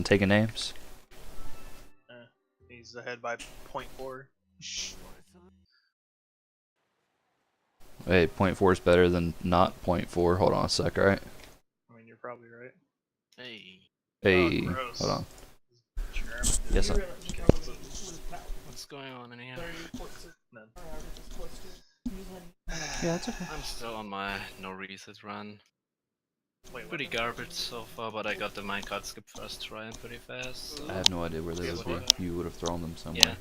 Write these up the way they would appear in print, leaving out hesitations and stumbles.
taking names? He's ahead by 0.4. Wait, 0.4 is better than not 0.4. Hold on a sec, alright? I mean, you're probably right. Hey. Hey, Oh, gross. hold on. German. Yes, sir. What's going on in here? None. Yeah, that's okay. I'm still on my no reset run. Wait, Pretty garbage so far, but I got the minecart skip first try and pretty fast. So. I have no idea where they would be. You would have thrown them somewhere.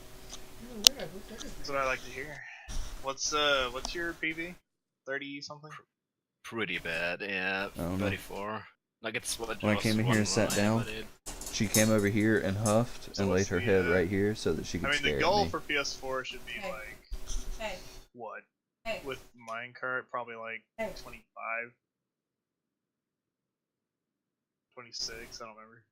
Yeah. That's what I like to hear. What's your PV? 30 something? Pretty bad, yeah. I don't know. 34. Like it's what When I came in here and sat down, she came over here and huffed and laid her head right here so that she could stare at me. I mean, the goal for PS4 should be like what? With minecart, probably like 25, 26. I don't remember.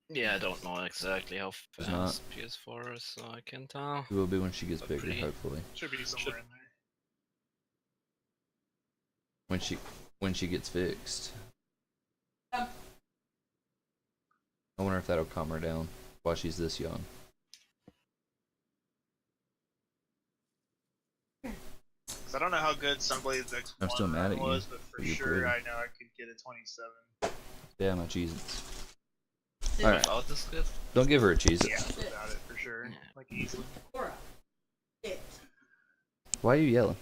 Yeah, I don't know exactly how fast PS4 is, so I can't tell. It will be when she gets But bigger, pretty- hopefully. Should be somewhere in there. When she gets fixed. I wonder if that'll calm her down while she's this young. Cause I don't know how good Sunblade's X1 I'm still mad at you was, but for you sure quit. I know I could get a 27. Yeah, my Cheez-Its. Yeah, Alright. without this good? Don't give her a Cheez-It. Yeah, without it for sure. Yeah. Like easily. Why are you yelling?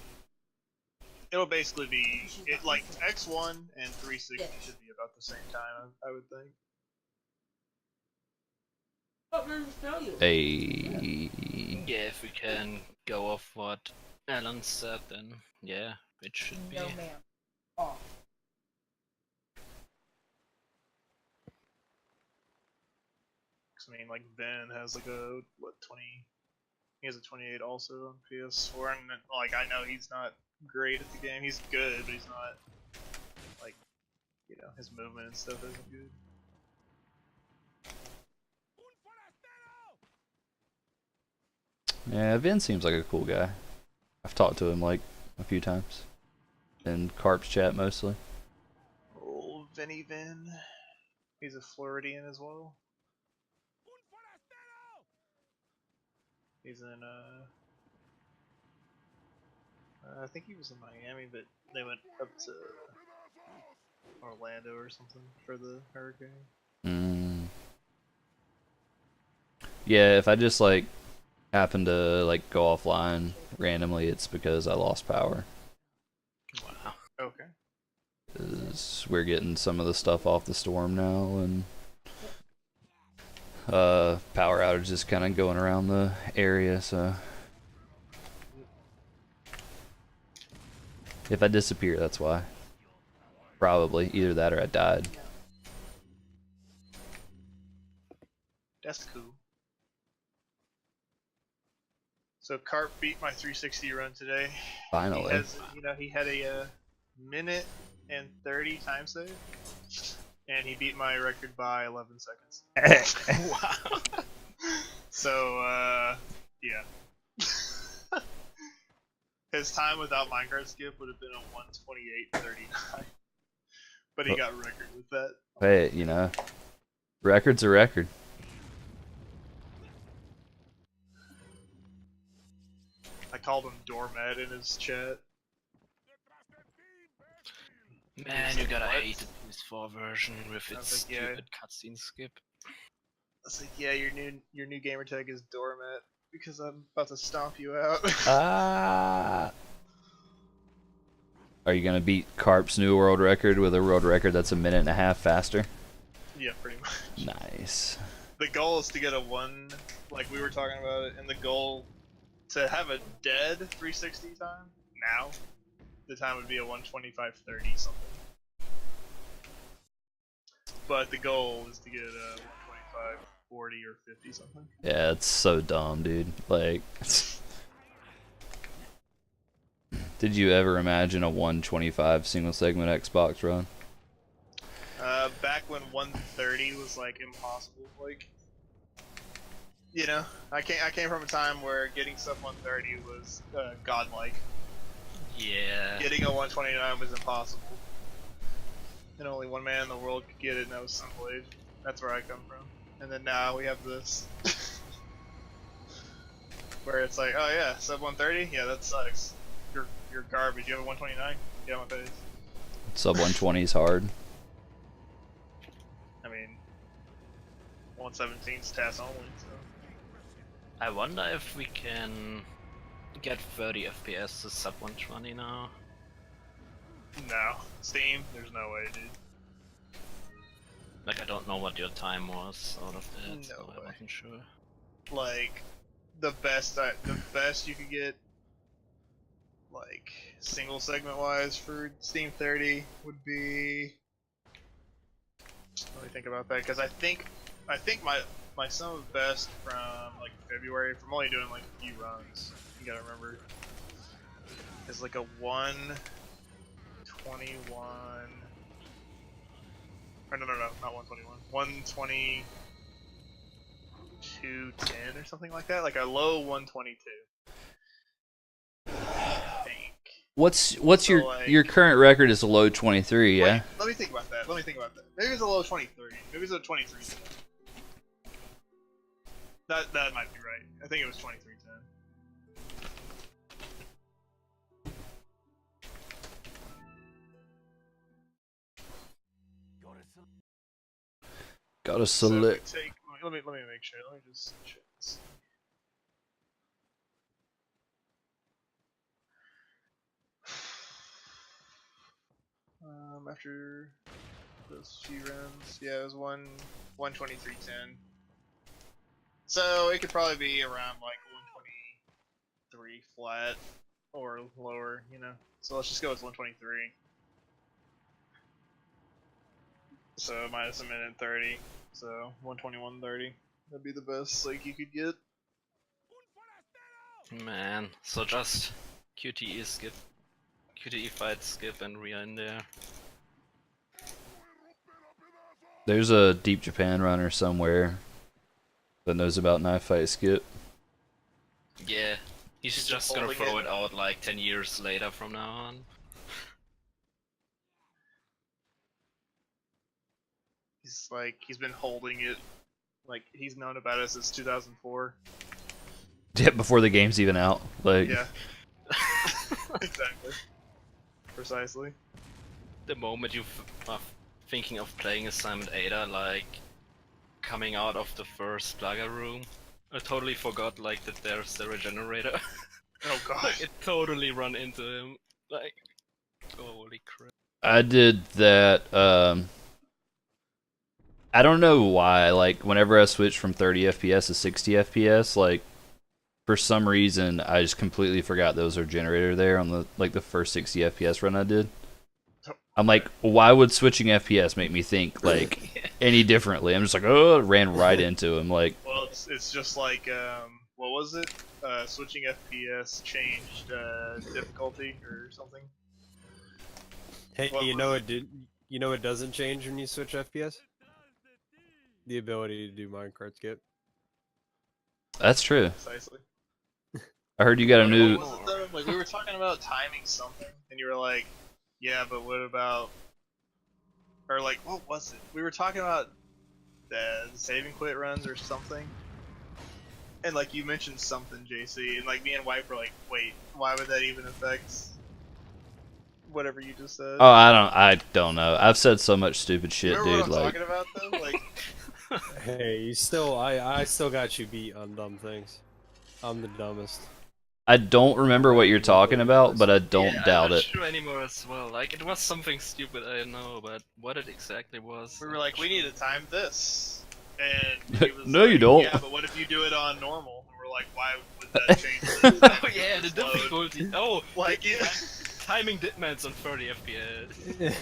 It'll basically be like X1 and 360 should be about the same time, I would think. Hey. Yeah, if we can go off what Alan said, then yeah, it should be. No, ma'am. Off. I mean, like Ben has like a what 20? He has a 28 also on PS4, and like I know he's not great at the game. He's good, but he's not like his movement and stuff isn't good. Yeah, Vin seems like a cool guy. I've talked to him like a few times. In Carp's chat mostly. Old Vinny Vin. He's a Floridian as well. He's in I think he was in Miami, but they went up to Orlando or something for the hurricane. Yeah, if I just like happen to like go offline randomly, it's because I lost power. Wow. Okay. 'Cause we're getting some of the stuff off the storm now, and power outages kind of going around the area, so if I disappear, that's why. Probably either that or I died. That's cool. So Carp beat my 360 run today. Finally. He had a minute and 30 time save, and he beat my record by 11 seconds. Wow. So yeah. His time without minecart skip would have been a 1:28:39, but he got record with that. Hey, record's a record. I called him doormat in his chat. Man, you gotta What? hate the PS4 version with its like, yeah. stupid cutscene skip. I was like, yeah, your new gamer tag is doormat because I'm about to stomp you out. Ah. Are you gonna beat Carp's new world record with a world record that's a minute and a half faster? Yeah, pretty much. Nice. The goal is to get a 1, like we were talking about it, and the goal to have a dead 360 time now, the time would be a 1:25:30 something. But the goal is to get a 1:25:40 or 50 something. Yeah, it's so dumb, dude. Like, did you ever imagine a 125 single segment Xbox run? Back when 130 was like impossible, like I came from a time where getting stuff 130 was godlike. Yeah. Getting a 129 was impossible, and only one man in the world could get it, and that was Sunblade. That's where I come from. And then now we have this. Where it's like, oh yeah, sub 130? Yeah, that sucks. You're garbage. You have a 129? Yeah, my face. Sub 120 is hard. I mean, 117's TAS only, so. I wonder if we can get 30 FPS to sub 120 now. No. Steam? There's no way, dude. Like, I don't know what your time was out of that, No so I way. wasn't sure. Like, the best you could get, like, single segment wise for Steam 30 would be. Let me think about that, because I think my sum of best from like February, from only doing like a few runs, you gotta remember, is like a 121. Or no, not 121. 122.10 or something like that. Like a low 122. I think. What's So, your current record is a low 23, yeah? Wait, let me think about that. Maybe it's a low 23. Maybe it's a 23. That might be right. I think it was 23.10. Gotta So select. let me make sure. Let me just check this. After those few runs, yeah, it was 123.10. So it could probably be around like 123 flat or lower, you know. So let's just go with 123. So minus a minute 30. So 121.30. That'd be the best like you could get. Man, so just QTE skip, QTE fight skip, and we are in there. There's a Deep Japan runner somewhere that knows about knife fight skip. Yeah, he's He's just gonna holding throw it. it out like 10 years later from now on. He's been holding it, like he's known about it since 2004. Yeah, before the game's even out. Like, Yeah. Exactly. Precisely. The moment you are thinking of playing Assignment Ada, like coming out of the first plugger room, I totally forgot like that there's the regenerator. Oh god. Like, it totally run into him. Like, holy crap. I did that. I don't know why. Like, whenever I switched from 30 FPS to 60 FPS, like, for some reason, I just completely forgot there was a generator there on the first 60 FPS run I did. I'm like, why would switching FPS make me think like any differently? I'm just like, oh, ran right into him. Like, Well, it's just like what was it? Switching FPS changed difficulty or something. Hey, What you was know it? you know it doesn't change when you switch FPS? The ability to do minecart skip. that's true. Precisely. I heard you got a new. What was it though? Like we were talking about timing something, and you were like, "Yeah, but what about?" Or like, what was it? We were talking about the save and quit runs or something, and like you mentioned something, JC, and like me and Wipe were like, "Wait, why would that even affect whatever you just said?" Oh, I don't know. I've said so much stupid shit, Remember dude. what I'm Like, talking about though? Like, Hey, I still got you beat on dumb things. I'm the dumbest. I don't remember what you're talking about, but I don't Yeah, doubt I'm not it. sure anymore as well. Like, it was something stupid, I know, but what it exactly was. we were like, "We need to time this," and he was No, like, you don't. Yeah, but what if you do it on normal? And we're like, "Why would that change?" the Oh timing yeah, of the this load?" difficulty. Oh, Like, yeah. timing Ditman's on 30 FPS.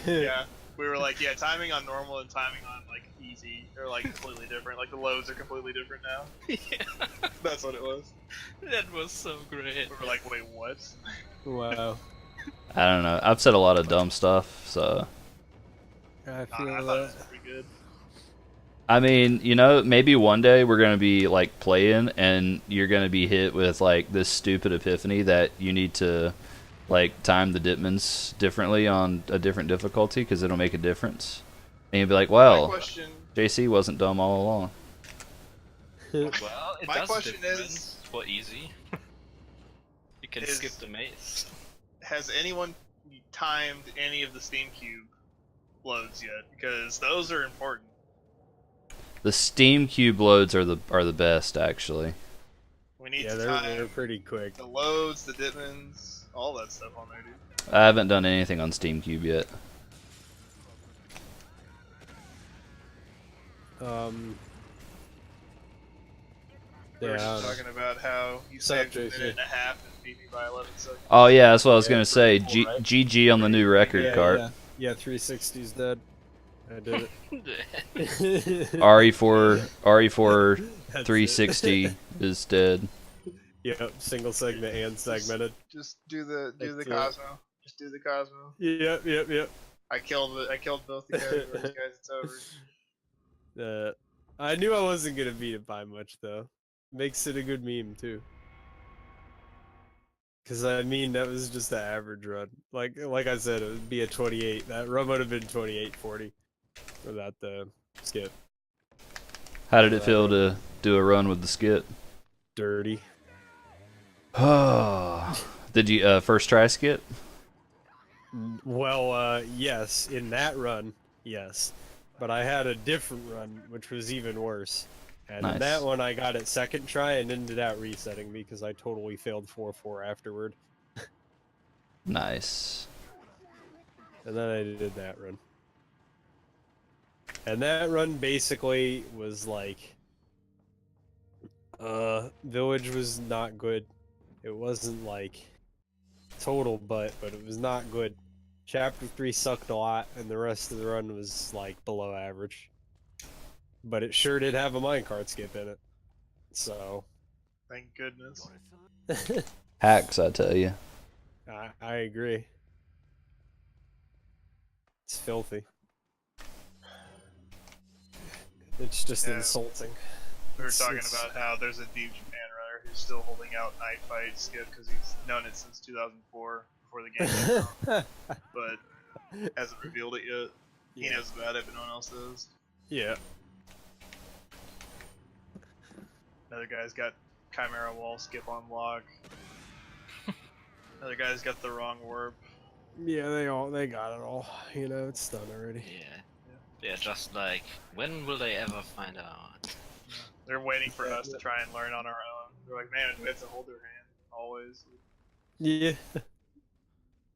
Yeah, we were like, yeah, timing on normal and timing on like easy are like completely different. Like the loads are completely different now. Yeah, That's what it was. that was so great. We were like, wait, what? Wow. I don't know. I've said a lot of dumb stuff, so. I I feel thought it was pretty good. I mean, you know, maybe one day we're gonna be like playing, and you're gonna be hit with like this stupid epiphany that you need to like time the Ditmans differently on a different difficulty because it'll make a difference. And you'll be like, My well, question JC wasn't dumb all along. Well, it My does question difference is- for easy. You can skip the maze. Has anyone timed any of the Steam Cube loads yet? Because those are important. The Steam Cube loads are the best actually. We need Yeah, to they're time pretty quick. the loads, the Ditmans, all that stuff on there, dude. I haven't done anything on Steam Cube yet. We were Yeah, just talking about how you Sup, saved a JC? minute and a half and beat me by 11 seconds. Oh yeah, that's what I was Yeah, gonna say. pretty cool, right? GG on the new record, Carp. Yeah, 360's dead. I did it. RE4 That's 360 it. is dead. Yep, single segment and segmented. Just do the That's it. Cosmo. Just do the Cosmo. Yep. I killed both the categories, guys. It's over. I knew I wasn't gonna beat it by much though. Makes it a good meme too. Cause I mean that was just the average run. Like I said, it would be a 28. That run would have been 28:40 without the skip. How did it feel to do a run with the skit? Dirty. Did you first try skit? Well, yes, in that run, yes. But I had a different run, which was even worse. And in Nice. that one, I got it second try and ended out resetting me because I totally failed 4-4 afterward. Nice. And then I did that run. And that run basically was like... Village was not good. It wasn't like total butt, but it was not good. Chapter 3 sucked a lot, and the rest of the run was like below average. But it sure did have a minecart skip in it. So... Thank goodness. Hacks, I tell you. I agree. It's filthy. It's just Yeah. insulting. We were It's- talking it's- about how there's a deep Japan runner who's still holding out Night Fight skip because he's known it since 2004 before the game came out, but hasn't revealed it yet. He knows about it, but no one else does. Yeah. Another guy's got Chimera Wall skip on lock. Another guy's got the wrong warp. Yeah, they got it all. You know, it's done already. Yeah, just like, when will they ever find out? They're waiting for us to try and learn on our own. They're like, man, we have to hold their hand always. Yeah.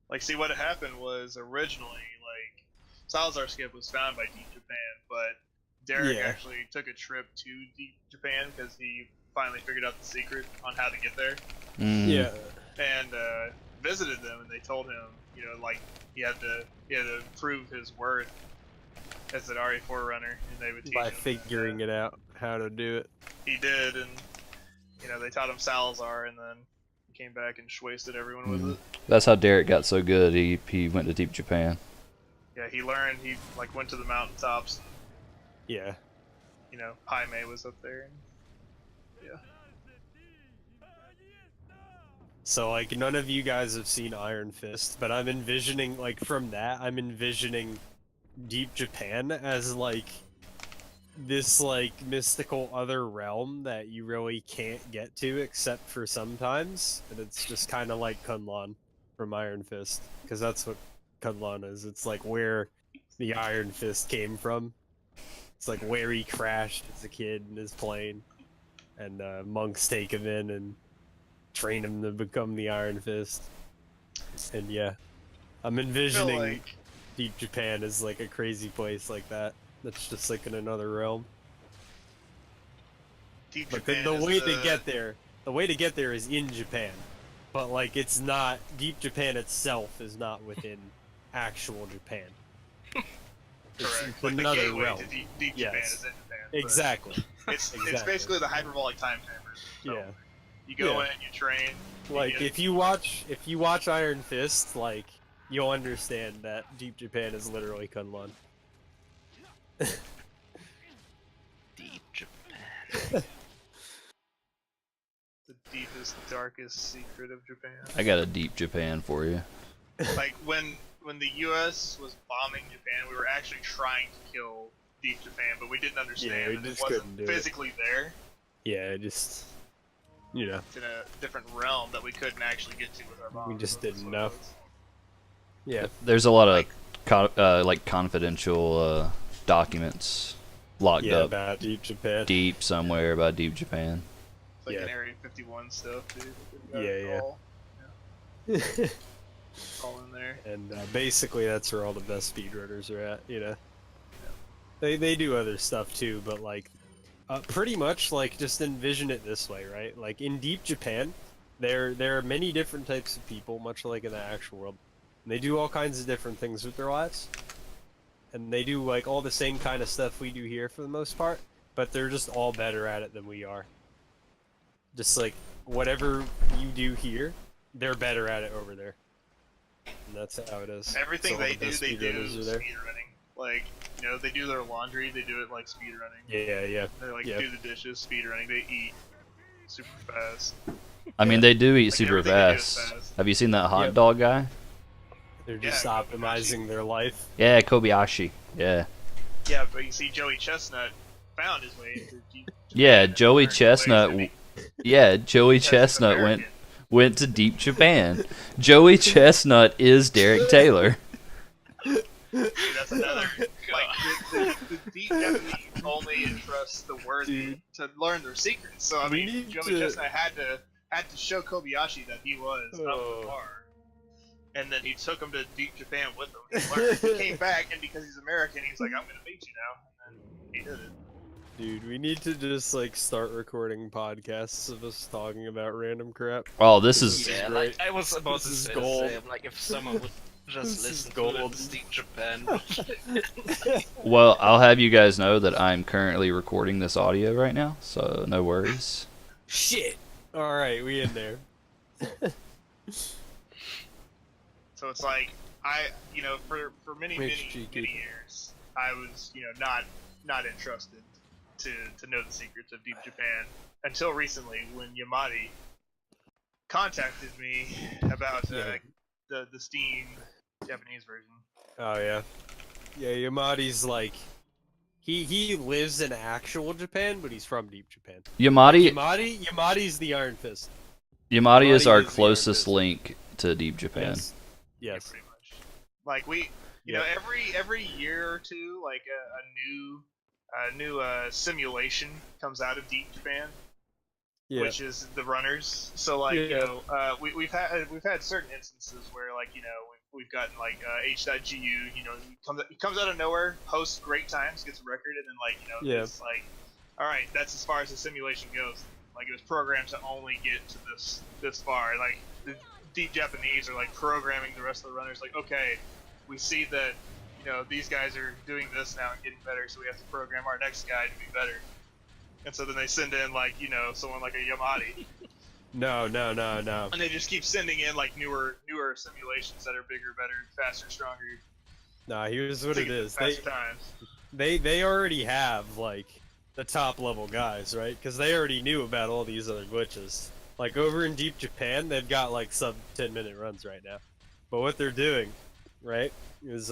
Like, see, what happened was originally, like, Salazar skip was found by Deep Japan, but Derek Yeah. actually took a trip to Deep Japan because he finally figured out the secret on how to get there, Yeah. and visited them, and they told him, you know, like, he had to prove his worth as an RE4 runner, and they would teach By him. figuring it out how to do it. He did, and, you know, they taught him Salazar, and then he came back and wasted everyone with it. That's how Derek got so good. He went to Deep Japan. Yeah, he learned, he, like, went to the mountaintops. Yeah. You know, Jaime was up there. And, yeah. So like none of you guys have seen Iron Fist, but I'm envisioning like from that I'm envisioning Deep Japan as like this like mystical other realm that you really can't get to except for sometimes, and it's just kind of like Kunlun from Iron Fist, because that's what Kunlun is. It's like where the Iron Fist came from. It's like where he crashed as a kid in his plane, and monks take him in and train him to become the Iron Fist. And yeah, I'm I feel envisioning like Deep Japan as like a crazy place like that. That's just like in another realm. Deep But Japan the is way to get there, the way to get there is in Japan. But like it's not, Deep Japan itself is not within actual Japan. correct. It's Like the another gateway realm. to Deep Japan Yes. is in Japan. but Exactly. It's Exactly. basically the hyperbolic time chamber. So Yeah. You go Yeah. in, you train. Like you if you watch Iron Fist, like you'll understand that Deep Japan is literally Kunlun. Deep Japan. the deepest, darkest secret of Japan. I got a Deep Japan for you. Like when the U.S. was bombing Japan, we were actually trying to kill Deep Japan, but we didn't understand we that it just wasn't couldn't do it. physically there. Yeah, just you know, It's in a different realm that we couldn't actually get to with our bombs. we just That's didn't what it know. was. Yeah, There's a lot of like confidential documents locked yeah, up about Deep Japan. deep somewhere about Deep Japan. It's like Yeah. an Area 51 stuff, dude. They've got Yeah, it yeah. all in there. And basically, that's where all the best speedrunners are at. You know, they do other stuff too, but like, pretty much like just envision it this way, right? Like in Deep Japan, there are many different types of people, much like in the actual world. And they do all kinds of different things with their lives, and they do like all the same kind of stuff we do here for the most part, but they're just all better at it than we are. Just like whatever you do here, they're better at it over there. And that's how it is. Everything So all they the do, best they do speedrunners are there. speedrunning. Like, you know, they do their laundry, they do it like speedrunning. Yeah. They like Yeah. do the dishes, speedrunning. They eat super fast. I mean, they do eat Like, super everything they do is fast. fast. Have you seen that hot Yep. dog guy? They're just Yeah, optimizing their life. Yeah, Kobayashi. Yeah. Yeah, but you see, Joey Chestnut found his way into Deep Japan. Yeah, and Joey learned ways Chestnut. to be- Yeah, Joey because he's Chestnut American. went to Deep Japan. Joey Chestnut is Derek Taylor. Dude, that's another. Like, the deep Japanese only entrust the worthy to learn their secrets. So I We mean, need Joey to- Chestnut had to show Kobayashi that he was up Oh. to par. And then he took him to Deep Japan with him. He learned. He came back, and because he's American, he's like, "I'm gonna beat you now." And then he did it. Dude, we need to just like start recording podcasts of us talking about random crap. Oh, this is Yeah, great. like I was about This to is say gold. the same. Like if someone would just This is listen gold. to Deep Japan. well. I'll have you guys know that I'm currently recording this audio right now, so no worries. Shit. All right, we in there. So it's like you know, for many HGT. years, I was, you know, not entrusted to know the secrets of Deep Japan until recently when Yamadi contacted me about Yeah. the Steam Japanese version. Oh yeah. Yeah, Yamadi's like he lives in actual Japan, but he's from Deep Japan. Yamadi Yamadi's the Iron Fist. Yamadi is our is the closest artist. link to Deep Japan. Yes. Yeah, Yes. pretty much. Like you know, every year or two, like a new simulation comes out of Deep Japan, Yeah. which is the runners. So like, you Yeah. know, we've had certain instances where, like, you know, we've gotten like H.GU, you know, he comes out of nowhere, hosts great times, gets a record, and then, like, you know, Yeah. it's like, all right, that's as far as the simulation goes. Like, it was programmed to only get to this far. Like, the Deep Japanese are like programming the rest of the runners. Like, okay, we see that, you know, these guys are doing this now and getting better, so we have to program our next guy to be better. And so then they send in, like, you know, someone like a Yamadi, No. and they just keep sending in like newer simulations that are bigger, better, faster, stronger. Nah, here's what to it get is. faster times. They already have like the top level guys, right? Because they already knew about all these other glitches. Like over in Deep Japan, they've got like sub 10-minute runs right now. But what they're doing, right, is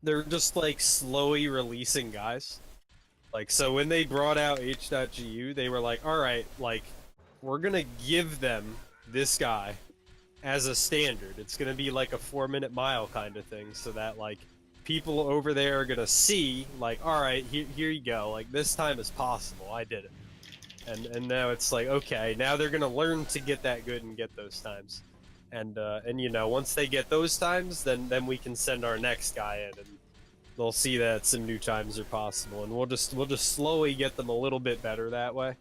they're just like slowly releasing guys. Like, so when they brought out H.GU, they were like, all right, like, we're gonna give them this guy as a standard. It's gonna be like a 4-minute mile kind of thing, so that like people over there are gonna see, like, all right, here you go. Like, this time is possible. I did it. And now it's like, okay, now they're gonna learn to get that good and get those times. And you know, once they get those times, then we can send our next guy in, and they'll see that some new times are possible, and we'll just slowly get them a little bit better that way.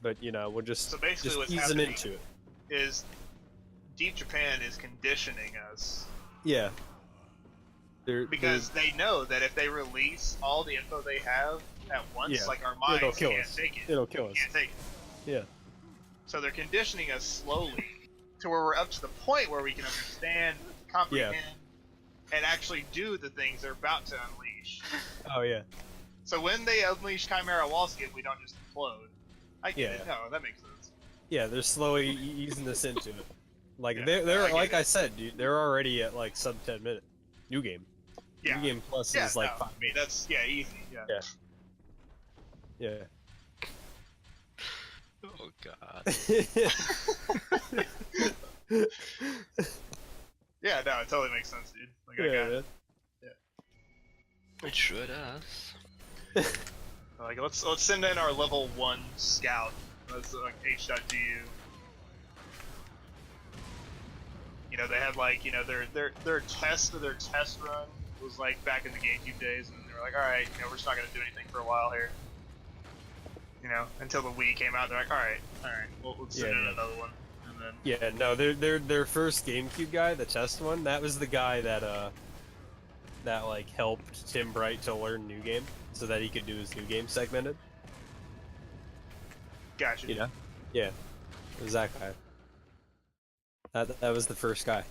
But you know, we'll just So basically, what's ease them happening into it. is Deep Japan is conditioning us Yeah. because they know that if they release all the info they have at once, Yeah, like, our it'll minds kill can't us. take it. It'll kill us. Can't take it. Yeah. So they're conditioning us slowly to where we're up to the point where we can understand, comprehend, and actually do the things they're about to unleash. Oh yeah. So when they unleash Chimera Wall Skip, we don't just implode. I get it. Yeah. No, that makes sense. Yeah, they're slowly easing us into it. Like Yeah, they're I get like it. I said, dude, they're already at like sub 10 minute new game. Yeah. New Game Plus Yeah, is like no, I mean, that's easy. Yeah. Yeah. Oh god. Yeah, no, it totally makes sense, dude. Like, I got it. It sure does. Like, let's send in our level 1 scout. That's like H.du. You know, they had like, you know, their test run was like back in the GameCube days, and they were like, all right, you know, we're just not gonna do anything for a while here. You know, until the Wii came out, they're like, all right, well, let's send in another one, and then Yeah, no, their first GameCube guy, the test one, that was the guy that like helped Tim Bright to learn New Game so that he could do his New Game segmented. gotcha. You know? Yeah. It was that guy. That was the first guy.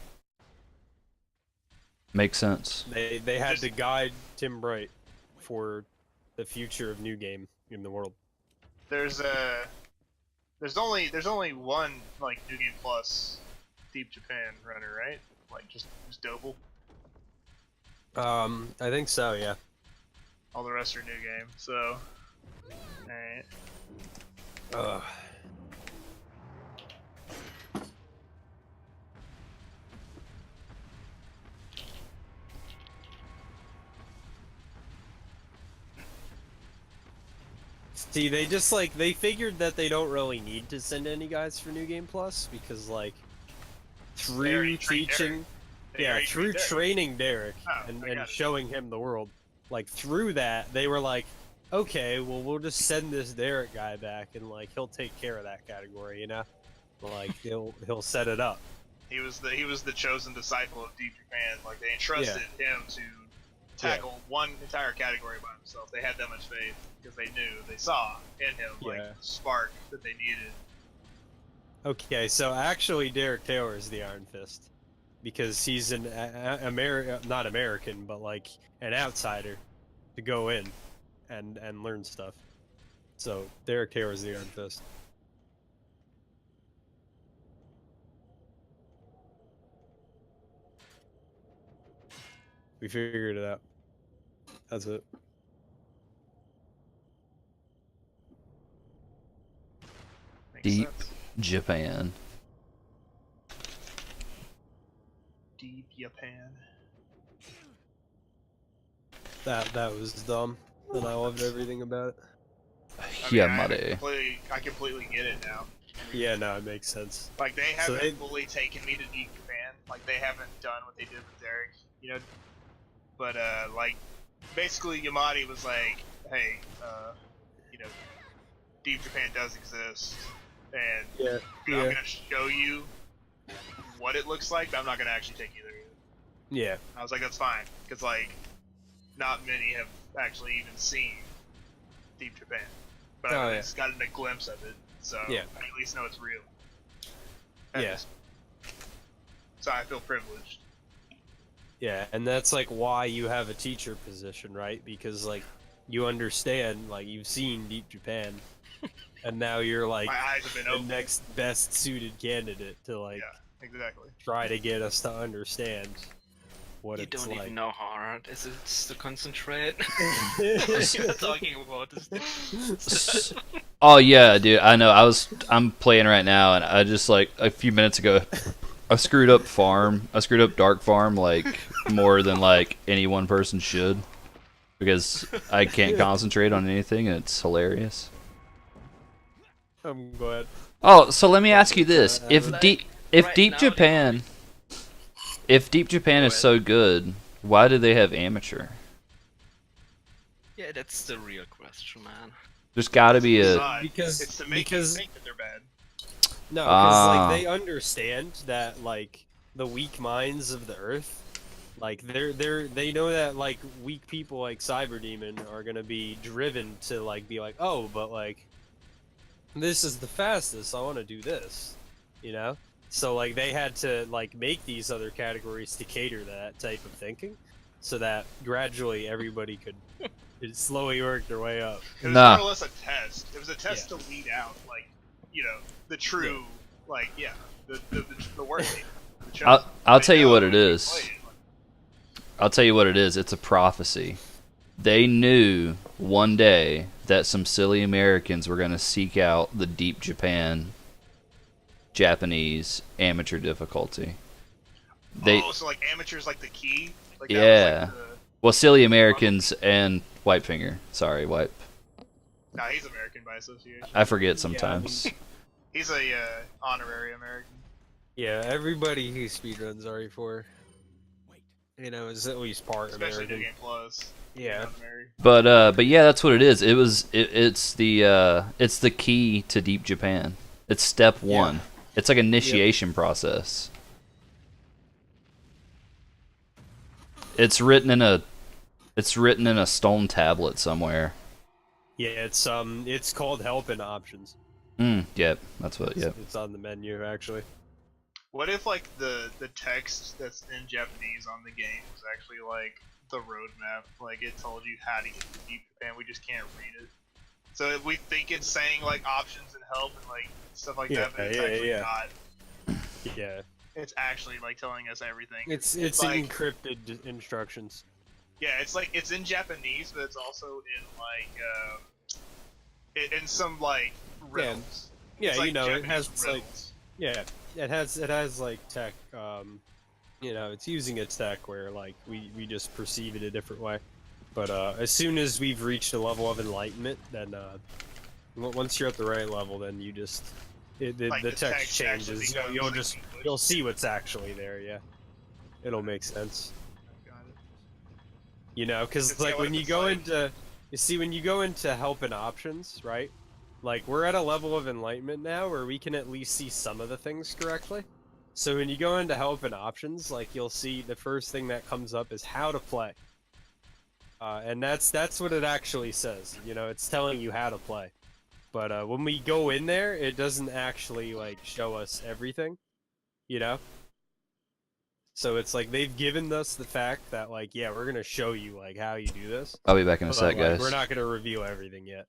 Makes sense. They had to guide Tim Bright for the future of New Game in the world. There's only one like New Game Plus Deep Japan runner, right? Like just Doble. I think so, yeah. All the rest are New Game. So, alright. See, they just like they figured that they don't really need to send any guys for New Game Plus because like through teaching, through training Derek and showing him the world, like through that they were like, okay, well we'll just send this Derek guy back and like he'll take care of that category, you know, like he'll set it up. He was the chosen disciple of Deep Japan. Like they entrusted him to tackle one entire category by himself. They had that much faith because they saw in him like the spark that they needed. Okay, so actually Derek Taylor is the Iron Fist because he's an not American, but like an outsider to go in and learn stuff. So Derek Taylor is the Iron Fist. We figured it out. That's it. Makes Deep sense. Japan. Deep Japan. That was dumb, and I loved everything about it. Yeah, I buddy. completely get it now. Yeah, no, it makes sense. Like they haven't fully taken me to Deep Japan. Like they haven't done what they did with Derek, you know. But like basically Yamadi was like, hey, you know, Deep Japan does exist, and I'm gonna show you what it looks like, but I'm not gonna actually take you there. Yeah. I was like, that's fine, because like not many have actually even seen Deep Japan, but I've at least gotten a glimpse of it, so I at least know it's real. So I feel privileged. Yeah, and that's like why you have a teacher position, right? Because like you understand, like you've seen Deep Japan, and now you're like My eyes have been the open. next best suited candidate to like Exactly. try to get us to understand what you it's don't like. even know how hard is it to concentrate. You're talking about this. Oh yeah, dude. I know. I'm playing right now, and I just like a few minutes ago, I screwed up farm. I screwed up dark farm like more than like any one person should, because I can't concentrate on anything, and it's hilarious. I'm glad. Oh, so let me ask you this: if Deep now, Japan, if Deep Japan is so good, why do they have amateur? Yeah, that's the real question, man. There's got to be a because it's to make you think that they're bad. No, because like they understand that like the weak minds of the Earth, like they know that like weak people like Cyber Demon are gonna be driven to like be like, oh, but like this is the fastest, I want to do this, you know. So like they had to like make these other categories to cater to that type of thinking, so that gradually everybody could slowly work their way up. It was more or less a test. It was a test to weed out, like, you know, the true, like, the worst. I'll tell you what it is. I'll tell you what it is. It's a prophecy. They knew one day that some silly Americans were going to seek out the deep Japanese amateur difficulty. So like amateurs like the key? Like Yeah. that was like Well, silly Americans and Wipefinger. Sorry, Wipe. Nah, he's American by association. I forget sometimes. He's a honorary American. Yeah, everybody who speedruns RE4, is at least part Especially American. New Game Plus. Yeah. But yeah, that's what it is. It's the key to Deep Japan. It's step one. Yeah. It's like an initiation process. It's written in a stone tablet somewhere. Yeah, it's called help and options. Yep, that's what. Yep. It's on the menu actually. What if like the text that's in Japanese on the game was actually like the roadmap? Like it told you how to get to Deep Japan, we just can't read it. So we think it's saying like options and help and like stuff like that, but it's actually not. Yeah. It's actually like telling us everything. It's like, encrypted instructions. Yeah, it's like it's in Japanese, but it's also in like in some like riddles. Yeah, It's, like, it has Japanese like riddles. it has like tech. It's using a tech where like we just perceive it a different way. But as soon as we've reached a level of enlightenment, then once you're at the right level, then you just the text changes. You'll see what's actually there. Yeah, it'll make sense. Got it. Because like when you go into help and options, right? Like we're at a level of enlightenment now where we can at least see some of the things correctly. So when you go into help and options, like you'll see the first thing that comes up is how to play. And that's what it actually says. It's telling you how to play. But when we go in there, it doesn't actually like show us everything. So it's like they've given us the fact that like, yeah, we're gonna show you like how you do this. I'll be back in a sec, like, guys. We're not gonna reveal everything yet.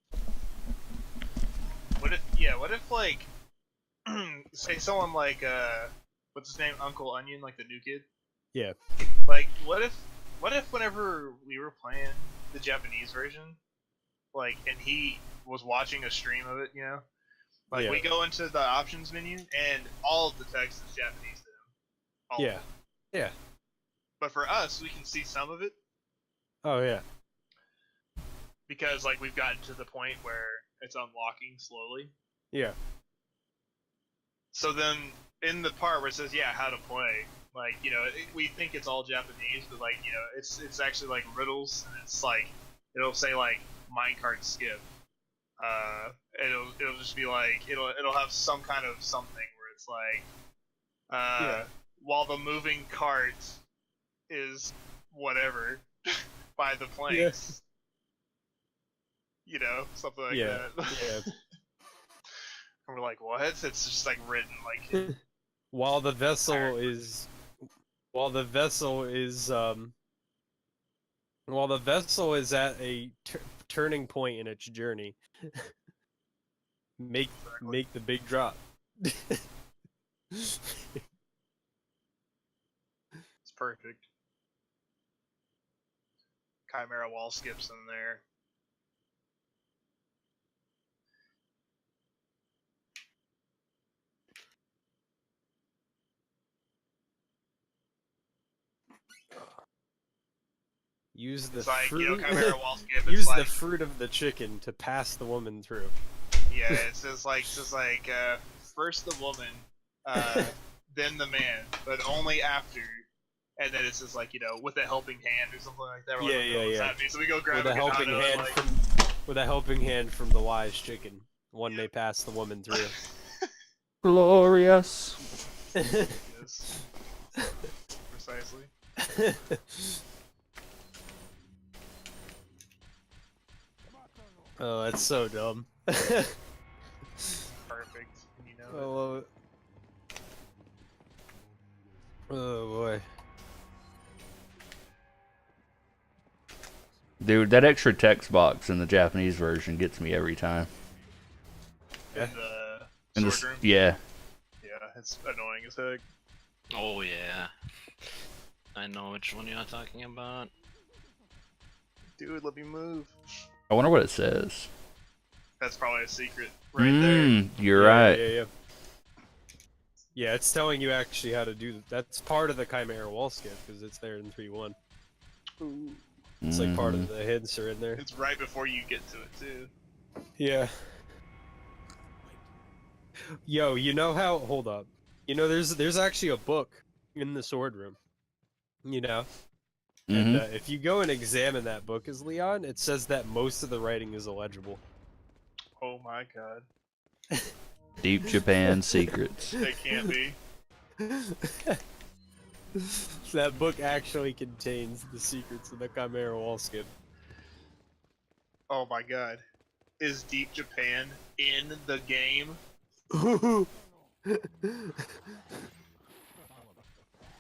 What if like say someone like what's his name, Uncle Onion, like the new kid? Yeah. Like what if whenever we were playing the Japanese version, like and he was watching a stream of it, like we go into the options menu and all of the text is Japanese to him. All of it. Yeah. But for us, we can see some of it Oh yeah. because like we've gotten to the point where it's unlocking slowly. Yeah. So then, in the part where it says, yeah, how to play, like, we think it's all Japanese, but like, it's actually like riddles, and it's like, it'll say like, minecart skip. It'll just be like, it'll have some kind of something where it's like, while the moving cart is whatever by the planks. Something like that. Yeah. And we're like, what? It's just like written like. While the vessel is at a turning point in its journey, make the big drop. It's perfect. Chimera wall skips in there. Use the It's like, fruit. Chimera wall skip. Use like, the fruit of the chicken to pass the woman through. Yeah, it's just like first the woman, then the man, but only after. And then it's just like, with a helping hand or something like that. Yeah. So we go grab With a helping hand with a helping hand from the wise chicken. One may pass the woman through. Glorious. Yes. Precisely. Oh, that's so dumb. Perfect. I love it. Oh boy. Dude, that extra text box in the Japanese version gets me every time. In the sword room? Yeah. Yeah, it's annoying as heck. Oh yeah. I know which one you are talking about. Dude, let me move. I wonder what it says. That's probably a secret right there. You're Yeah, right. Yeah. Yeah, it's telling you actually how to do that. That's part of the Chimera wall skip because it's there in 3.1. Ooh. It's like part of the hints are in there. It's right before you get to it too. Yeah. Yo, you know how? Hold up. You know, there's actually a book in the sword room. You know, and if you go and examine that book as Leon, it says that most of the writing is illegible. Oh my god. Deep Japan secrets. They can't be. That book actually contains the secrets of the Chimera wall skip. Oh my god. Is Deep Japan in the game?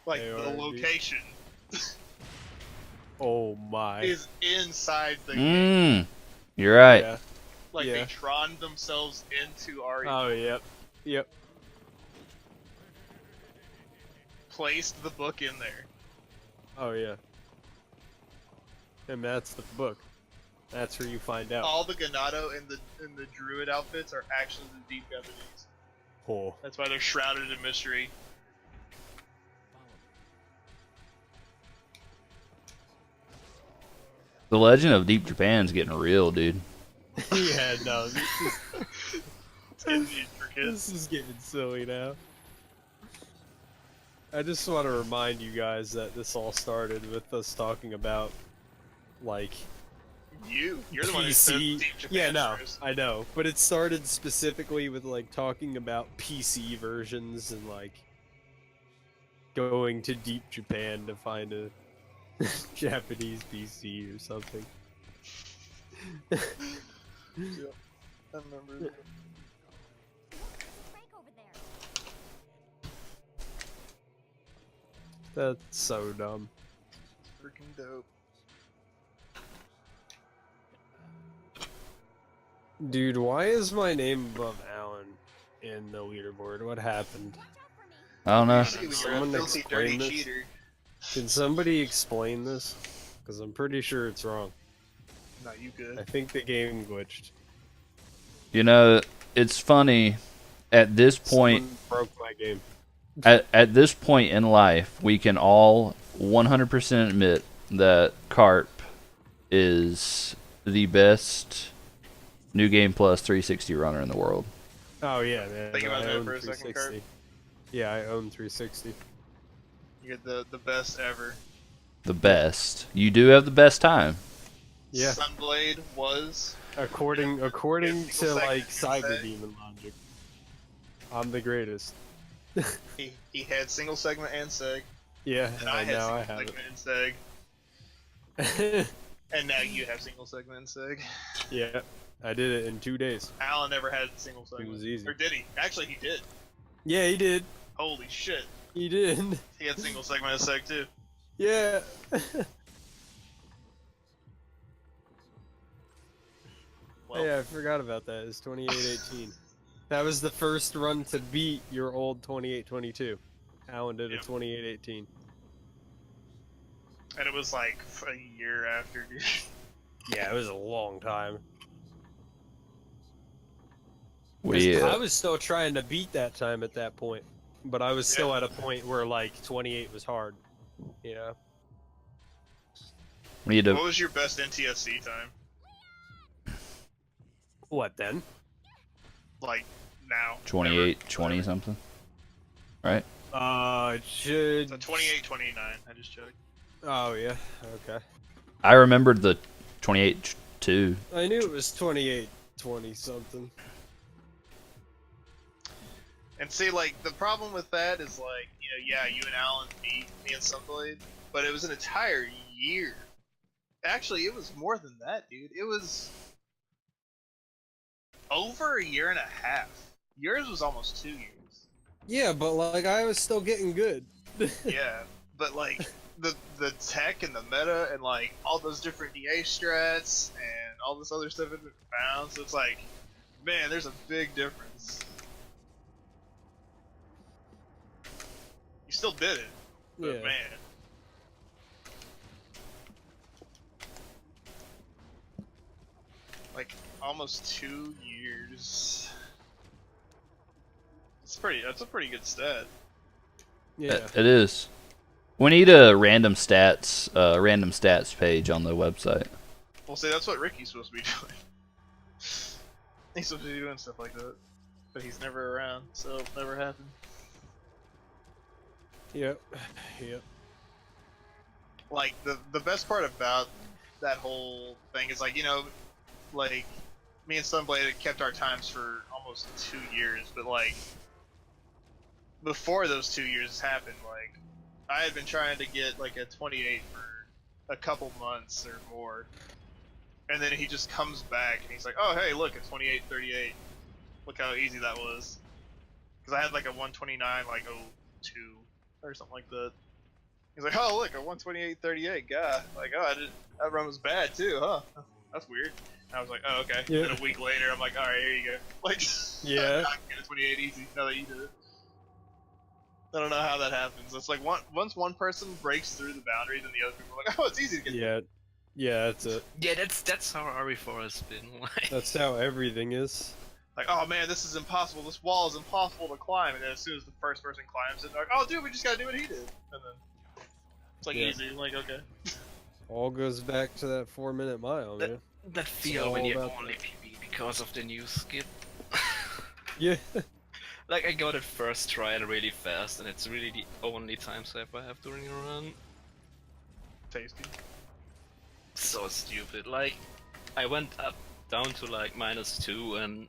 Like, They the are, dude. location Oh my. is inside the game. You're right. Yeah. Like, yeah. they tron themselves into RE. Oh, yep. Yep. Placed the book in there. Oh, yeah. And that's the book. That's where you find out. All the Ganado and the Druid outfits are actually the Deep Japanese. Oh. That's why they're shrouded in mystery. The legend of Deep Japan's getting real, dude. Yeah, no. It's getting intricate. This is getting silly now. I just want to remind you guys that this all started with us talking about, like, You're the one who said PC. Deep Japan Yeah, no, first. I know, but it started specifically with like talking about PC versions and like going to Deep Japan to find a Japanese PC or something. I remember that. That's so dumb. Freaking dope. Dude, why is my name above Alan in the leaderboard? What happened? I don't know. See, when you're a Someone filthy, explain dirty this? cheater. Can somebody explain this? Because I'm pretty sure it's wrong. No, you good. I think the game glitched. You know, it's funny. At this point, Someone broke my game. at this point in life, we can all 100% admit that Carp is the best New Game Plus 360 runner in the world. Oh yeah, man. Think about I that own for a second, Kurt. 360. Yeah, I own 360. You're the best ever. The best. You do have the best time. Yeah. Sunblade was. According Yeah, to single like second Cyber seg. Demon logic, I'm the greatest. He had single segment and seg. Yeah, And I had now single I have segment and seg. it. And now you have single segment and seg. Yeah, I did it in 2 days. Alan never had single segment. was easy. Or did he? Actually, he did. Yeah, he did. Holy shit. He did. He had single segment and seg too. Yeah. Well, Yeah, I forgot about that. It's 2818. That was the first run to beat your old 2822. Alan did a Yep. 2818. and it was like a year after. Dude. Yeah, it was a long time. We I was still trying to beat that time at that point, but I was still at a point where like 28 was hard. You know? we need What to. was your best NTSC time? What then? Like now? 28, Ever, 20 whatever. something. Right? It should. So 28, 29. I just checked. Oh yeah. Okay. I remembered the 28 2. I knew it was 28, 20 something. And see, like, the problem with that is, like, you know, yeah, you and Alan beat me and Sunblade, but it was an entire year. Actually, it was more than that, dude. It was over a year and a half. Yours was almost 2 years. Yeah, but like I was still getting good. Yeah, but like the tech and the meta and like all those different DA strats and all this other stuff had been found, so it's like, man, there's a big difference. You still did it, but Yeah. man, Like almost 2 years. That's a pretty good stat. Yeah. It is. We need a random stats page on the website. Well, see, that's what Ricky's supposed to be doing. He's supposed to be doing stuff like that, but he's never around, so it'll never happen. Yep. Yep. Like the best part about that whole thing is like, you know, like me and Sunblade kept our times for almost 2 years, but like before those 2 years happened, like I had been trying to get like a 28 for a couple months or more, and then he just comes back and he's like, oh hey, look, a 28-38, look how easy that was, because I had like a 129 like 02 or something like that. He's like, oh look, a 128-38, God, like, oh, that run was bad too, huh? That's weird. And I was like, oh okay. Yeah. Then a week later, I'm like, all right, here you go. Like, Yeah. I can get a 28 easy now that you did it. I don't know how that happens. It's like once one person breaks through the boundary, then the other people are like, oh, it's easy to get. Yeah. Yeah, that's it. Yeah, that's how RE4 has been. Like, That's how everything is. Like, oh man, this is impossible. This wall is impossible to climb. And then as soon as the first person climbs it, they're like, oh dude, we just gotta do what he did. And then it's like Yeah. easy. I'm like, okay. All goes back to that 4-minute mile, man. that feel when all you about only PB because of the new skip. Yeah. Like, I got it first try and really fast, and it's really the only time save I have during a run. Tasty. So stupid. Like, I went up down to like -2, and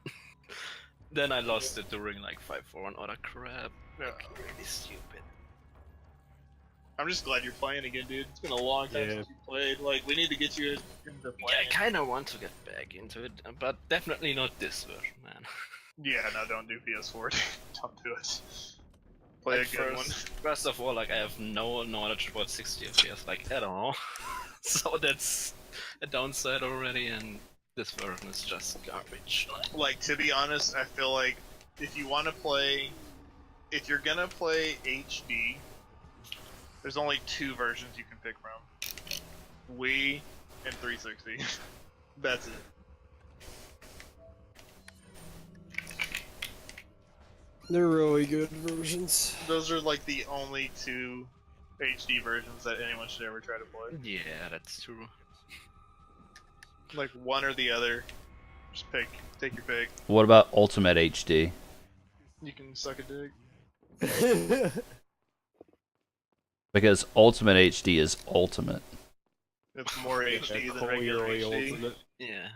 then I lost it during like 5-4 and other crap. Yeah. Really stupid. I'm just glad you're playing again, dude. It's been a long time Yeah. since you played. Like, we need to get you into Yeah, playing. I kinda want to get back into it, but definitely not this version, man. Yeah, no, don't do PS4. Don't do it. Play Like, a good one. First of all, like, I have no knowledge about 60 FPS, like, at all. So that's a downside already, and this version is just garbage. Like, to be honest, I feel like if you want to play, if you're gonna play HD, there's only 2 versions you can pick from: Wii and 360. That's it. They're really good versions. Those are like the only 2 HD versions that anyone should ever try to play. Yeah, that's true. Like one or the other. Just pick. Take your pick. What about Ultimate HD? You can suck a dick. Because Ultimate HD is ultimate. It's more HD than regular Clearly HD. ultimate. Yeah.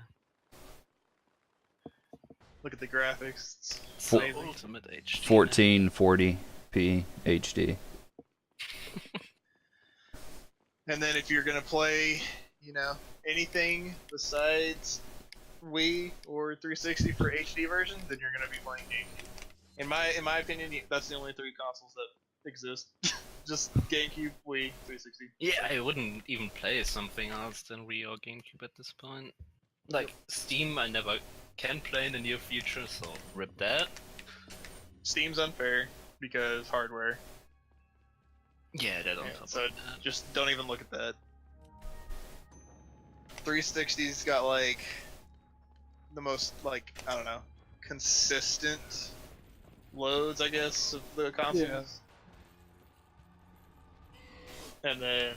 Look at the graphics. It's So amazing. Ultimate HD. 1440p HD. And then if you're gonna play, you know, anything besides Wii or 360 for HD version, then you're gonna be playing GameCube. In my opinion, that's the only 3 consoles that exist. Just GameCube, Wii, 360. Yeah, I wouldn't even play something else than Wii or GameCube at this point. Like, Steam I never can play in the near future, so rip that. Steam's unfair because hardware. Yeah, that on Yeah, top so of that. just don't even look at that. 360's got like the most, like, I don't know, consistent loads, I guess, of the consoles. And then,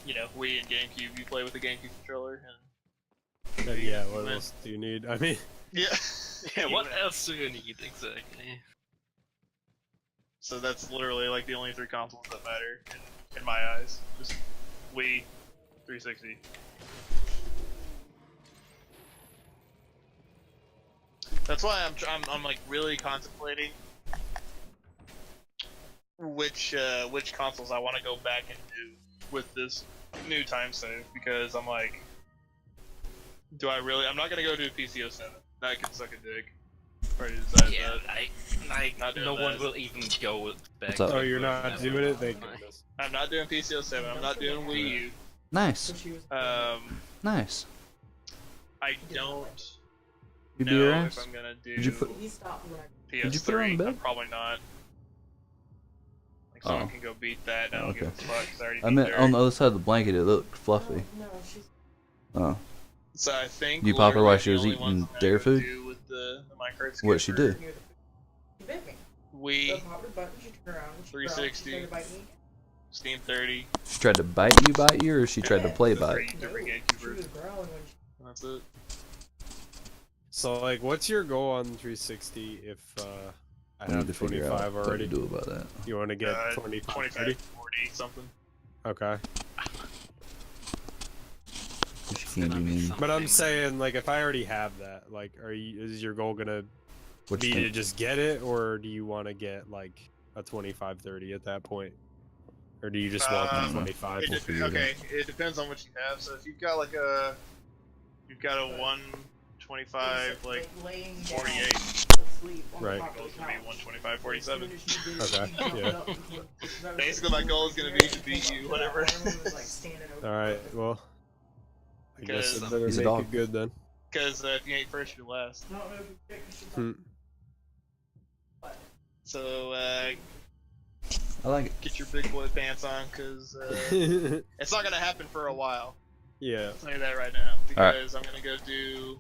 you know, Wii and GameCube, you play with the GameCube controller, and And yeah, what else do you need? I mean, yeah. Yeah, what You- else do you need exactly? So that's literally like the only 3 consoles that matter in my eyes. Just Wii, 360. That's why I'm like really contemplating which consoles I want to go back and do with this new time save, because I'm like, do I really? I'm not gonna go do PC07. That could suck a dick. Already decided Yeah, that. Not doing no one that. will even go back. What's up? to oh, the you're not version doing it? ever. Thank goodness. I'm not doing PC07. I'm not doing Wii Nice. U. Nice. I don't You beat know your if ass? I'm gonna do Did you put? PS3. Did you put her on the bed? I'm probably not. Like, someone Oh. can go beat that, and I don't Okay. give a fuck, 'cause I already I beat meant theirs. on the other side of the blanket. It looked fluffy. No, she's Oh. So I think You pop her while literally she the was only eating ones I'm gonna dare go food? do with the minecart What'd she do? skipper, You bit me. So We, pop the button, she turned around, she 360. tried to bite me. Steam 30, She tried to bite you, or she tried to play the bite? three different She gatekeepers. was growling when she That's it. So like, what's your goal on 360 if I We need have to figure 25 out what to already? do about that. You want to get 25, 25, 30? 40, something. Okay. She can't gonna be be mean. some- But I'm Something. saying, like, if I already have that, like, is your goal gonna What be you to think? just get it, or do you want to get like a 25, 30 at that point? Or do you just want the Um, 25? We'll figure it Okay, it depends on what you have. So if you've got like you've got a 125, like laying 48. down asleep on Right. the My top goal of is the gonna be couch. 125, 47. As soon as she did it, Okay, she jumped yeah. up and came- because I was Basically, like, my goal is gonna "Here," be to and beat came you, up to whatever. that. Everyone was, like, standing over All right. the- Well, I guess Because it better He's a make dog. it good then. Because if you ain't first, you're last. I don't know if you picked this Hmm. up, So I like it. get your big boy pants on, because it's not gonna happen for a while. Yeah. I'll tell you that right now, Alright. because I'm gonna go do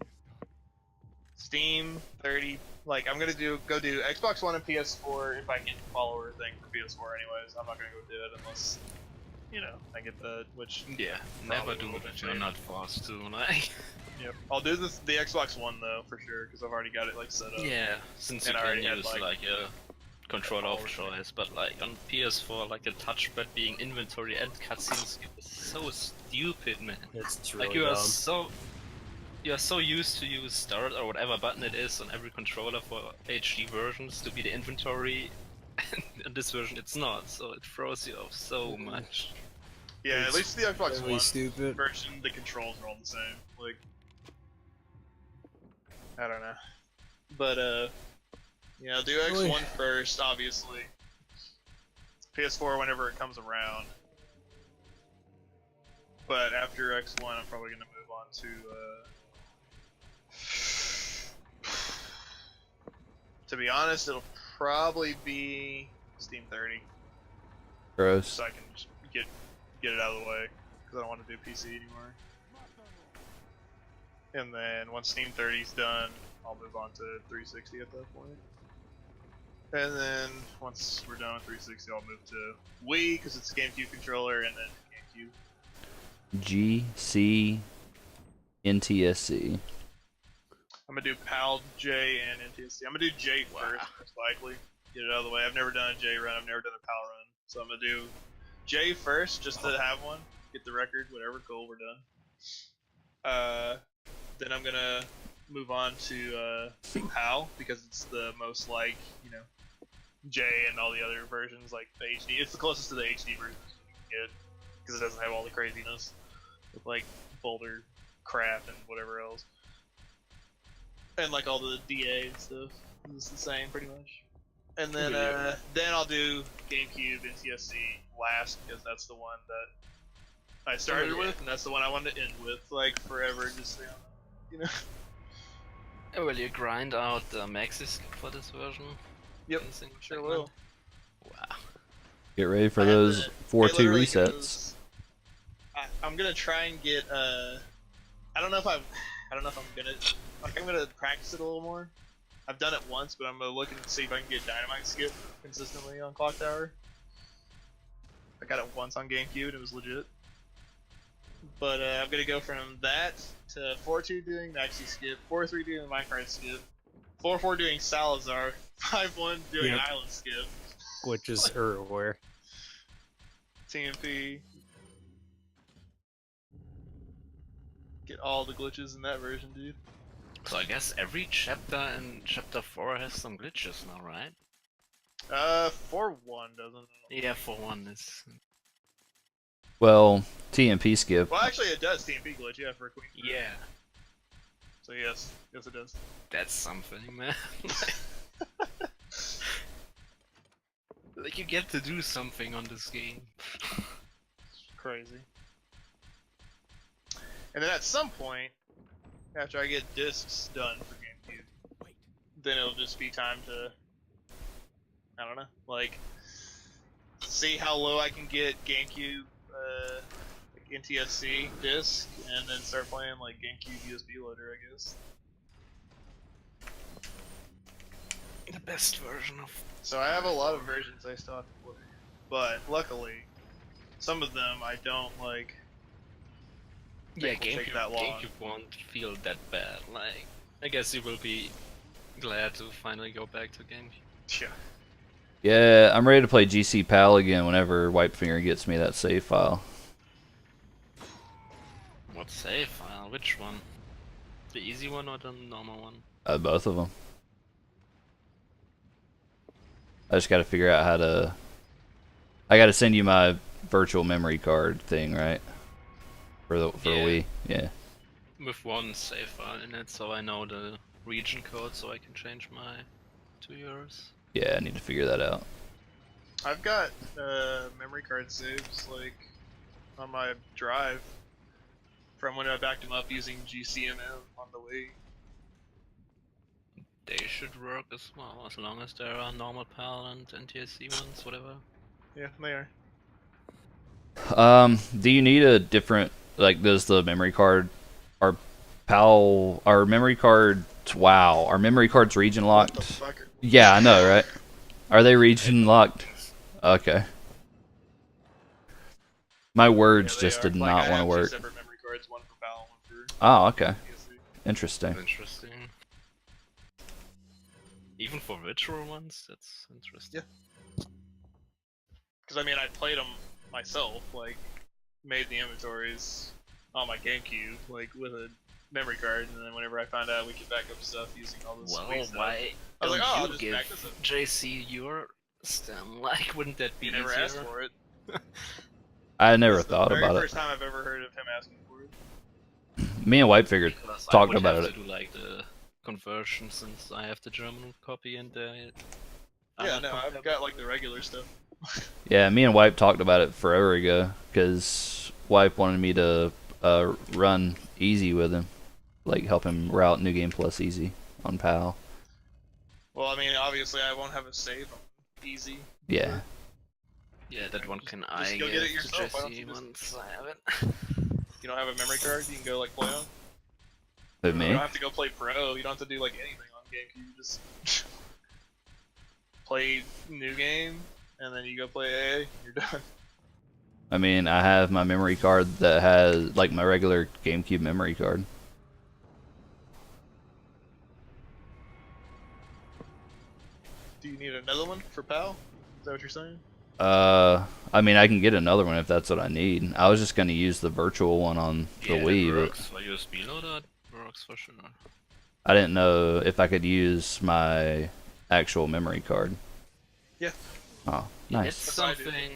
Steam 30. Like I'm gonna go do Xbox One and PS4 if I get the follower thing for PS4. Anyways, I'm not gonna go do it unless I get the which. Yeah, never Probably do will it if be you're fair. not forced to, like. Yep. I'll do the Xbox One though for sure, because I've already got it like set up. Yeah, since you And I can already had, use like, like a controller of power thing. choice, but like on PS4, like the touchpad being inventory and cutscenes is so stupid, man. It's Like really you are dumb. so used to use start or whatever button it is on every controller for HD versions to be the inventory, and in this version it's not, so it throws you off so much. Yeah, at It's least the Xbox really One stupid. version, the controls are all the same. Like, I don't know, but do Really? X1 first, obviously. PS4 whenever it comes around. But after X1, I'm probably gonna move on to. To be honest, it'll probably be Steam 30, Gross. so I can just get it out of the way, because I don't want to do PC anymore. And then once Steam 30's done, I'll move on to 360 at that point. And then once we're done with 360, I'll move to Wii, because it's a GameCube controller, and then GameCube. GC NTSC. I'm gonna do PAL, J, and NTSC. I'm gonna do J first, most likely. Get it out of the way. I've never done a J run, I've never done a PAL run. So I'm gonna do J first, just to have one. Get the record, whatever, cool, we're done. Then I'm gonna move on to PAL, because it's the most like, J and all the other versions, like the HD. It's the closest to the HD version you can get, because it doesn't have all the craziness with like boulder crap and whatever else. And like all the DA and stuff. It's the same pretty much. And then Yeah. then I'll do GameCube NTSC last, because that's the one that I started Yeah. with, and that's the one I wanted to end with, like forever, just Oh, will you grind out the maxis for this version? Yep, in single sure segment? will. Wow. Get ready for I have those to- 4-2 it literally resets. goes- I'm gonna try and get I don't know if I'm gonna practice it a little more. I've done it once, but I'm gonna look and see if I can get Dynamite skip consistently on Clock Tower. I got it once on GameCube and it was legit. But I'm gonna go from that to 4-2 doing Maxi skip, 4-3 doing Minecraft skip, 4-4 doing Salazar, 5-1 doing Yep. Island skip, Glitches where? TMP. Get all the glitches in that version, dude. So I guess every chapter in chapter 4 has some glitches now, right? 4-1 doesn't. Yeah, for one is. Well, TMP skip. Well, actually, it does TMP glitch, yeah, for a queen. Yeah, So yes, it does. that's something, man. Like you get to do something on this game. Crazy. And then at some point, after I get discs done for GameCube, then it'll just be time to, I don't know, like, see how low I can get GameCube, like NTSC disc and then start playing like GameCube USB loader, I guess. The best version of. So I have a lot of versions I still have to play, but luckily, some of them I don't like. Yeah, think will take that long. GameCube won't feel that bad. Like, I guess you will be glad to finally go back to GameCube. Yeah. Yeah, I'm ready to play GC PAL again whenever Wipefinger gets me that save file. What save file? Which one? The easy one or the normal one? Both of them. I just gotta figure out how to... I gotta send you my virtual memory card thing, right? For the Wii, yeah. With one save file in it, so I know the region code, so I can change my to yours. Yeah, I need to figure that out. I've got memory card saves like on my drive from when I backed them up using GCMM on the Wii. They should work as well, as long as there are normal PAL and NTSC ones, whatever. Yeah, they are. Do you need a different, like, does the memory card, our PAL, our memory card, wow, our memory card's region locked? What the fuck are- Yeah, I know, right? Are they region locked? Okay. My words Yeah, they just are. did Like, not I want to have work. two separate memory cards, one for PAL and one for Oh, okay. PSC. Interesting. Interesting. Even for virtual ones, that's interesting. Yeah. Because I mean, I played them myself, like made the inventories on my GameCube, like with a memory card, and then whenever I found out we could back up stuff using all this Well, sweet stuff, why I was don't like, oh, I'll you just give back this up. JC your stem? Like, wouldn't that be You never easier? asked for it. I never It's thought the about very it. first time I've ever heard of him asking for it. Me and Wipefinger Because I talked would about have it. to do like the conversion since I have the German copy and the. Yeah, no, I've got like the regular stuff. Yeah, me and Wipe talked about it forever ago, because Wipe wanted me to run easy with him. Like, help him route New Game Plus easy on PAL. Well, I mean, obviously I won't have a save on easy. Yeah. Yeah, that one can Just I go get get it to yourself, why don't you JC just- once I have it. You don't have a memory card, you can go like play on. With You me? don't have to go play pro. You don't have to do like anything on GameCube. You just play new game, and then you go play AA. And you're done. I mean, I have my memory card that has, like, my regular GameCube memory card. Do you need another one for PAL? Is that what you're saying? I mean, I can get another one if that's what I need. I was just gonna use the virtual one on the Yeah, Wii, it but works for USB loader. It works for sure. I didn't know if I could use my actual memory card. Yeah. Oh, It's nice. That's what I do. something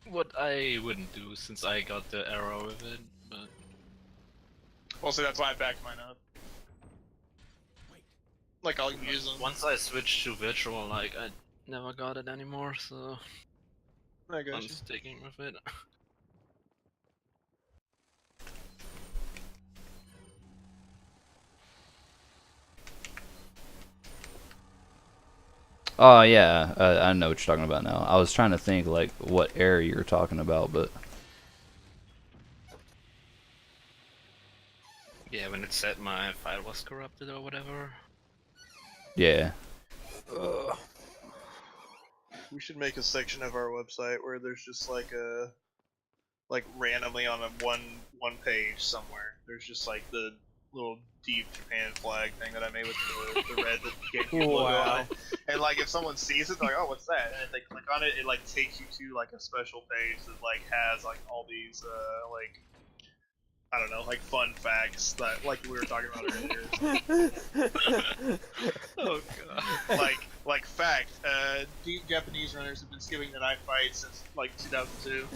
what I wouldn't do since I got the arrow with it, but Well, so that's why I backed mine up. Like I'll use them. once I switched to virtual, like I never got it anymore, so I got I'm you. sticking with it. Oh yeah, I know what you're talking about now. I was trying to think like what area you're talking about, but Yeah, when it said my file was corrupted or whatever. yeah. We should make a section of our website where there's just like a, like randomly on a one page somewhere. There's just like the little deep Japan flag thing that I made with the red GameCube logo on Wow. it. And like if someone sees it, they're like, oh, what's that? And if they click on it, it like takes you to like a special page that like has like all these like, I don't know, like fun facts that like we were talking about earlier. Oh god. like fact, deep Japanese runners have been skipping the knife fight since like 2002.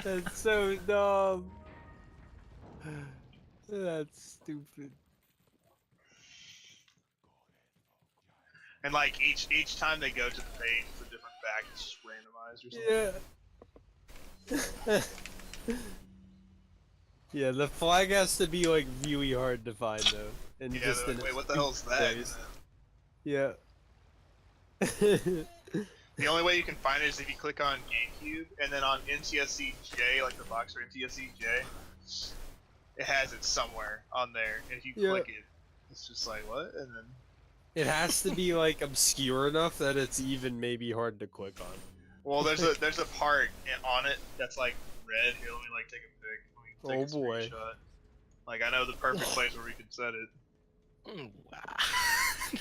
That's so dumb. That's stupid. And like each time they go to the page, it's a different fact. It's just randomized or something. Yeah. Yeah, the flag has to be like really hard to find though, and Yeah. just in Wait, a what the hell's that? place. Yeah. The only way you can find it is if you click on GameCube, and then on NTSC-J, like the box for NTSC-J, it has it somewhere on there. And if you click it, it's just like, what? And then... It has to be like obscure enough that it's even maybe hard to click on. Well, there's a part on it that's like red. Here, let me like take a pic. Let me take a boy. screenshot. Like I know the perfect place where we can set it. Wow.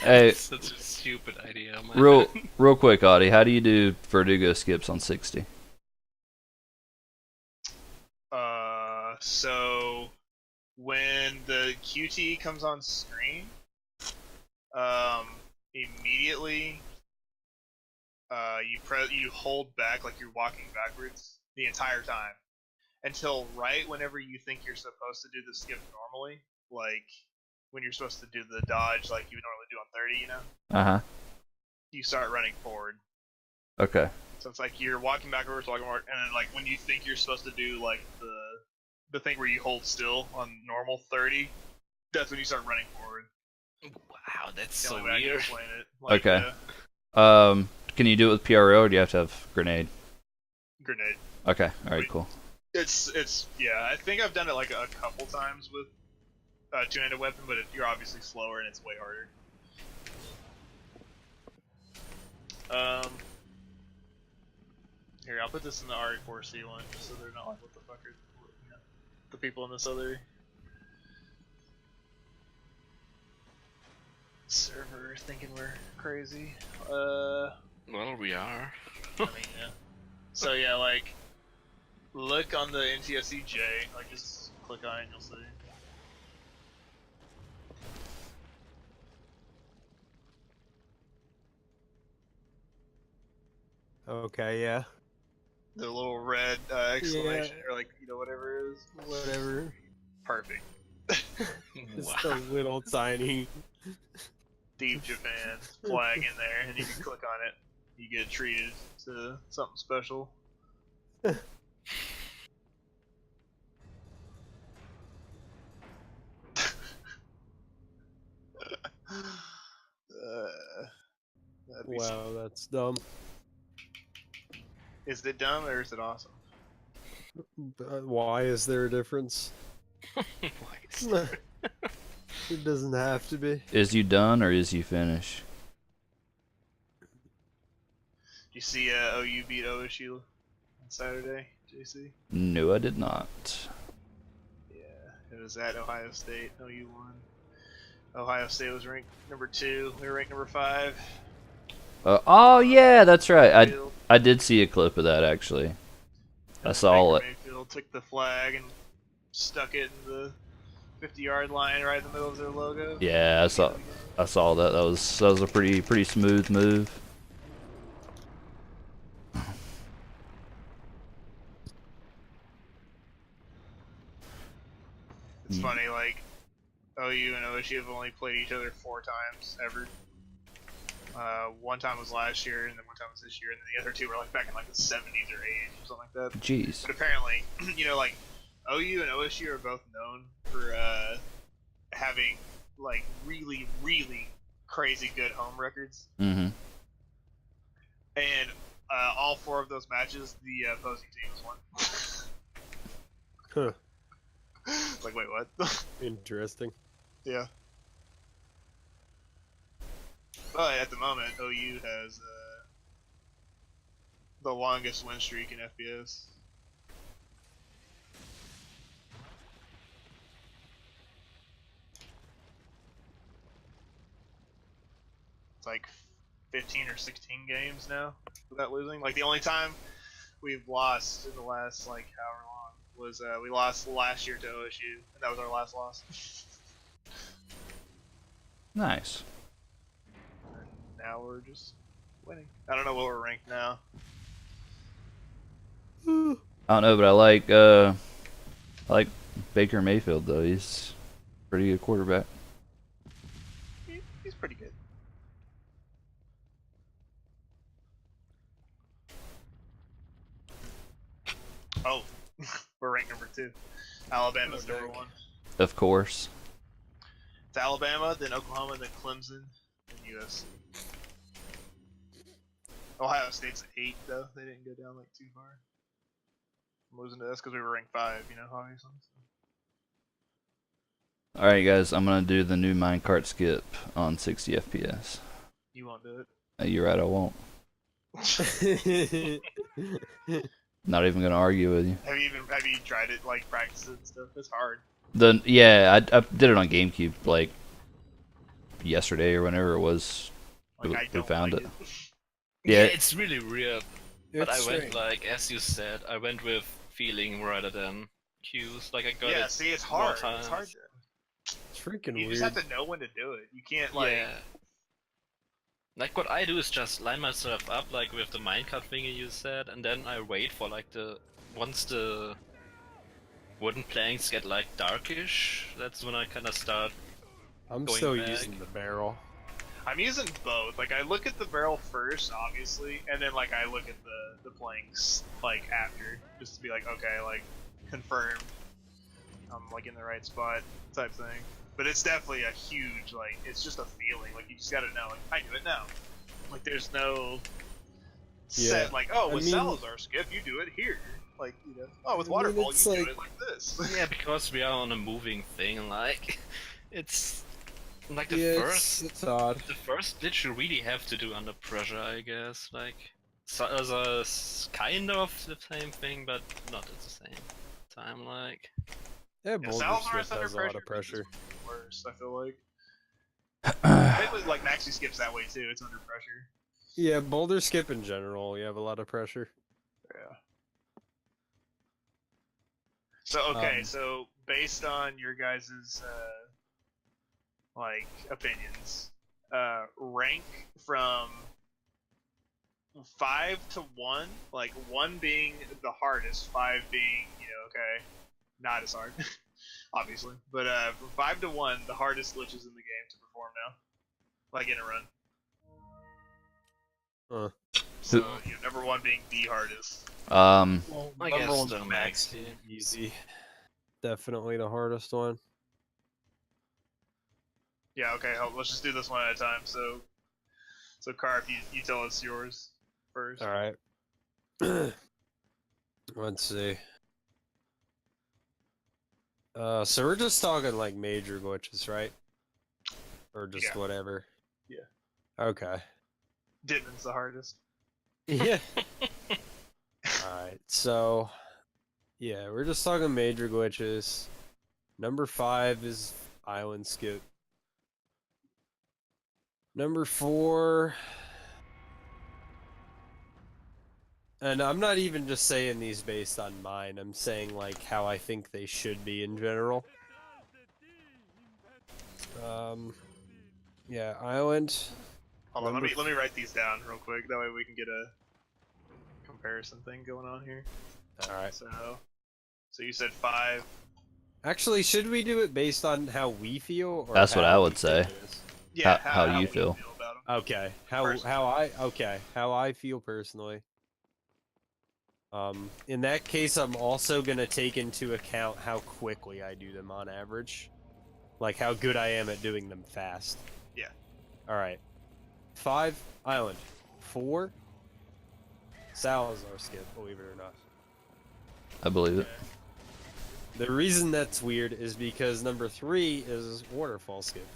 Hey, That's such a stupid idea, man. real quick, Audie, how do you do Verdugo skips on 60? So when the QT comes on screen, immediately, you hold back like you're walking backwards the entire time until right whenever you think you're supposed to do the skip normally, like when you're supposed to do the dodge like you would normally do on 30, you know? Uh-huh. You start running forward. Okay. So it's like you're walking backwards, and then like when you think you're supposed to do like the thing where you hold still on normal 30, that's when you start running forward. Wow, that's The so only way I can weird. explain it. Like, Okay. Can you do it with PRO or do you have to have grenade? Grenade. Okay, alright, cool. It's yeah. I think I've done it like a couple times with two-handed weapon, but you're obviously slower and it's way harder. Here, I'll put this in the RE4CT one, just so they're not like, what the fuck are the people in this other server thinking we're crazy. Well, we are. I mean, yeah. So yeah, like, look on the NTSC-J, like just click on it and you'll see. Okay, yeah. The little red exclamation, or like, you know, whatever it is. Whatever. Perfect. Just a little tiny. Deep Japan flag in there, and you can click on it. You get treated to something special. That'd be Wow, that's dumb. Is it dumb or is it awesome? Why is there a difference? It doesn't have to be. Is you done or is you finished? Did you see OU beat OSU on Saturday, JC? No, I did not. Yeah, it was at Ohio State. OU won. Ohio State was ranked number 2. We were ranked number 5. Oh yeah, that's right. Mayfield I did see a clip of that actually. I saw it. Mayfield took the flag and stuck it in the 50-yard line right in the middle of their logo. Yeah, I saw that. That was a pretty smooth move. It's funny, like, OU and OSU have only played each other 4 times ever. One time was last year, and then one time was this year, and then the other 2 were like back in like the 70s or 80s or something like that. Jeez. But apparently, you know, like, OU and OSU are both known for having like really, really crazy good home records. Mm-hmm. And all 4 of those matches, the opposing team has won. Huh. Like, wait, what? Interesting. Yeah. But at the moment, OU has the longest win streak in FPS. It's like 15 or 16 games now without losing. Like, the only time we've lost in the last, like, however long was we lost last year to OSU, and that was our last loss. Nice. And now we're just winning. I don't know what we're ranked now. I don't know, but I like Baker Mayfield though. He's a pretty good quarterback. He's pretty good. Oh, we're ranked number 2. Alabama's number 1. Of course. It's Alabama, then Oklahoma, then Clemson, then USC. Ohio State's 8 though. They didn't go down like too far. I'm losing to us because we were ranked 5. You know, obviously. All right, guys, I'm gonna do the new minecart skip on 60 FPS. You won't do it. You're right, I won't. Not even gonna argue with you. Have you tried it, like practice it and stuff? It's hard. Yeah, I did it on GameCube like yesterday or whenever it was. Like I we don't found like it. it. Yeah, Yeah, it's really weird. But I went like, as you said, I went with feeling rather than cues. Like I got Yeah, it see, it's more hard. times. It's hard. It's freaking You weird. just have to know when to do it. You can't like. Yeah. Like what I do is just line myself up like with the minecart thingy you said, and then I wait for like once the wooden planks get like darkish, that's when I kind of start. I'm going still back. using the barrel. I'm using both. Like I look at the barrel first, obviously, and then like I look at the planks like after, just to be like, okay, like confirmed I'm like in the right spot type thing. But it's definitely a huge like it's just a feeling. Like you just gotta know. Like I do it now. Like there's no set like I with mean- Salazar skip you do it here. Like you know with I mean, waterfall it's you like- do it like this. Yeah, because we are on a moving thing. Like it's like the Yeah, first. it's odd. The first glitch you really have to do under pressure, I guess. Like, kind of the same thing, but not at the same time. Like, Yeah, Yeah, Boulder Salazar Skip is under has a lot of pressure. pressure. It's worse, I feel like. Mainly, like Maxi skips that way too. It's under pressure. Yeah, Boulder Skip in general, you have a lot of pressure. Yeah. So okay, Um, so based on your guys's like opinions, rank from 5 to 1, like 1 being the hardest, 5 being okay, not as hard, obviously, but from 5 to 1, the hardest glitches in the game to perform now, like in a run. So number 1 being the hardest. Well, I number guess one's the Maxi. Easy. Definitely the hardest one. Yeah, okay, let's just do this one at a time. So Carp, you tell us yours first. Alright. Let's see. So we're just talking like major glitches, right? Or just Yeah. whatever? Yeah. Okay. Ditman's the hardest. Yeah. Alright, so yeah, we're just talking major glitches. Number 5 is Island Skip. Number 4, and I'm not even just saying these based on mine, I'm saying like how I think they should be in general. Yeah, Island. Hold on, Number let me write these down real quick. That way we can get a comparison thing going on here. Alright. So you said 5. Actually, should we do it based on how we feel? Or That's what how I we would say. think it is? Yeah, How you we feel. about 'em. Okay. Personally. How I feel personally. In that case, I'm also gonna take into account how quickly I do them on average, like how good I am at doing them fast. Yeah. All right. 5 Island, 4 Salazar Skip. Believe it or not. I believe it. The reason that's weird is because number 3 is Waterfall Skip.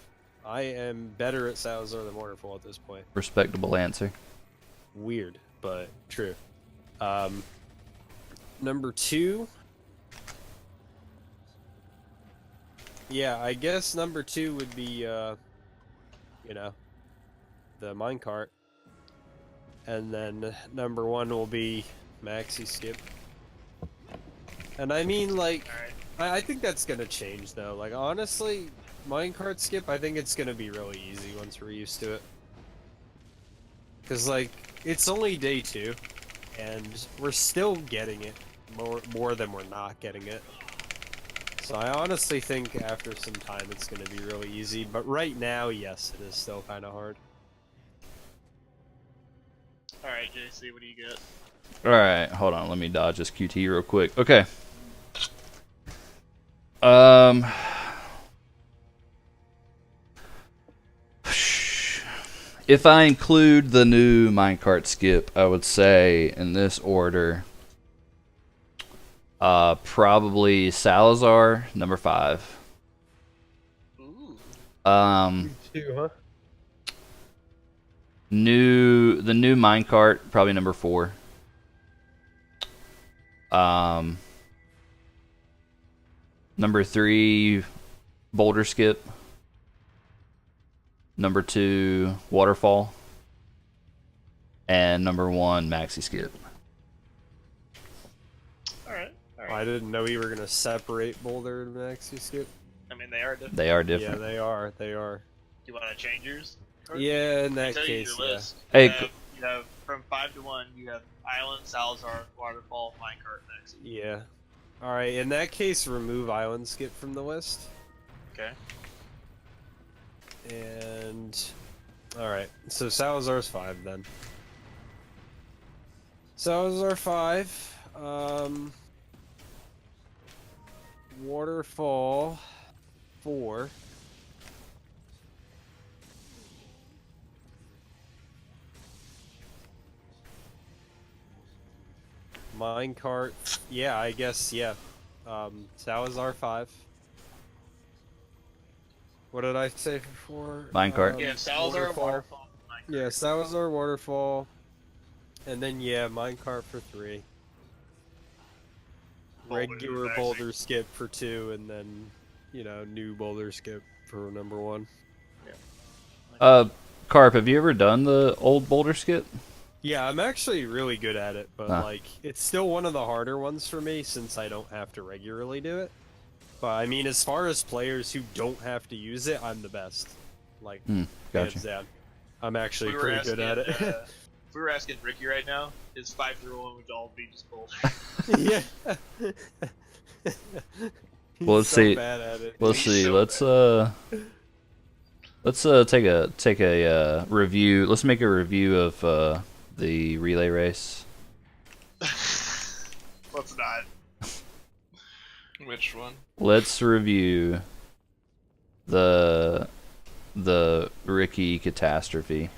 I am better at Salazar than Waterfall at this point. Respectable answer. Weird, but true. Number 2. Yeah, I guess number 2 would be, you know, the minecart. And then number 1 will be Maxi Skip. And I mean, like, Alright. I think that's gonna change, though. Like, honestly, minecart skip, I think it's gonna be really easy once we're used to it. Because, like, it's only day 2, and we're still getting it more than we're not getting it. So I honestly think after some time it's gonna be really easy, but right now, yes, it is still kind of hard. Alright, JC, what do you get? Alright, hold on. Let me dodge this QT real quick. Okay. if I include the new minecart skip, I would say in this order, probably Salazar, number 5. Ooh. Two, huh? The new minecart, probably number 4. Number 3, boulder skip. Number 2, waterfall. And number 1, maxi skip. Alright, alright. I didn't know you were gonna separate boulder and maxi skip. I mean, they are different. They are Yeah, different. they are. They are. Do you want to change yours? Yeah, in that Tell you case, your yeah. list. Hey, You have from 5 to 1. You have Island, Salazar, Waterfall, Minecart, Maxi. Yeah. All right. In that case, remove island skip from the list. Okay. And all right. So Salazar's 5 then. Salazar 5. Waterfall 4. Minecart, yeah, I guess, yeah. Salazar 5. What did I say before? Minecart. Yeah, Salazar, Waterfall, Minecart. Yeah, Salazar, Waterfall. And then, yeah, Minecart for 3. Boulder, Regular maxi. boulder skip for 2, and then, you know, new boulder skip for number 1. Carp, have you ever done the old boulder skip? Yeah, I'm actually really good at it, but Huh. like it's still one of the harder ones for me since I don't have to regularly do it. But I mean, as far as players who don't have to use it, I'm the best. Like, Gotcha. hands down. I'm actually We were pretty good at asking, it. if we were asking Ricky right now, his 5-year-old one would all be just boulder. Yeah. Well, let's He's so see. bad at it. Let's He's see. so Let's take a review. Let's make a review of the relay race. Let's not. Which one? Let's review the Ricky catastrophe.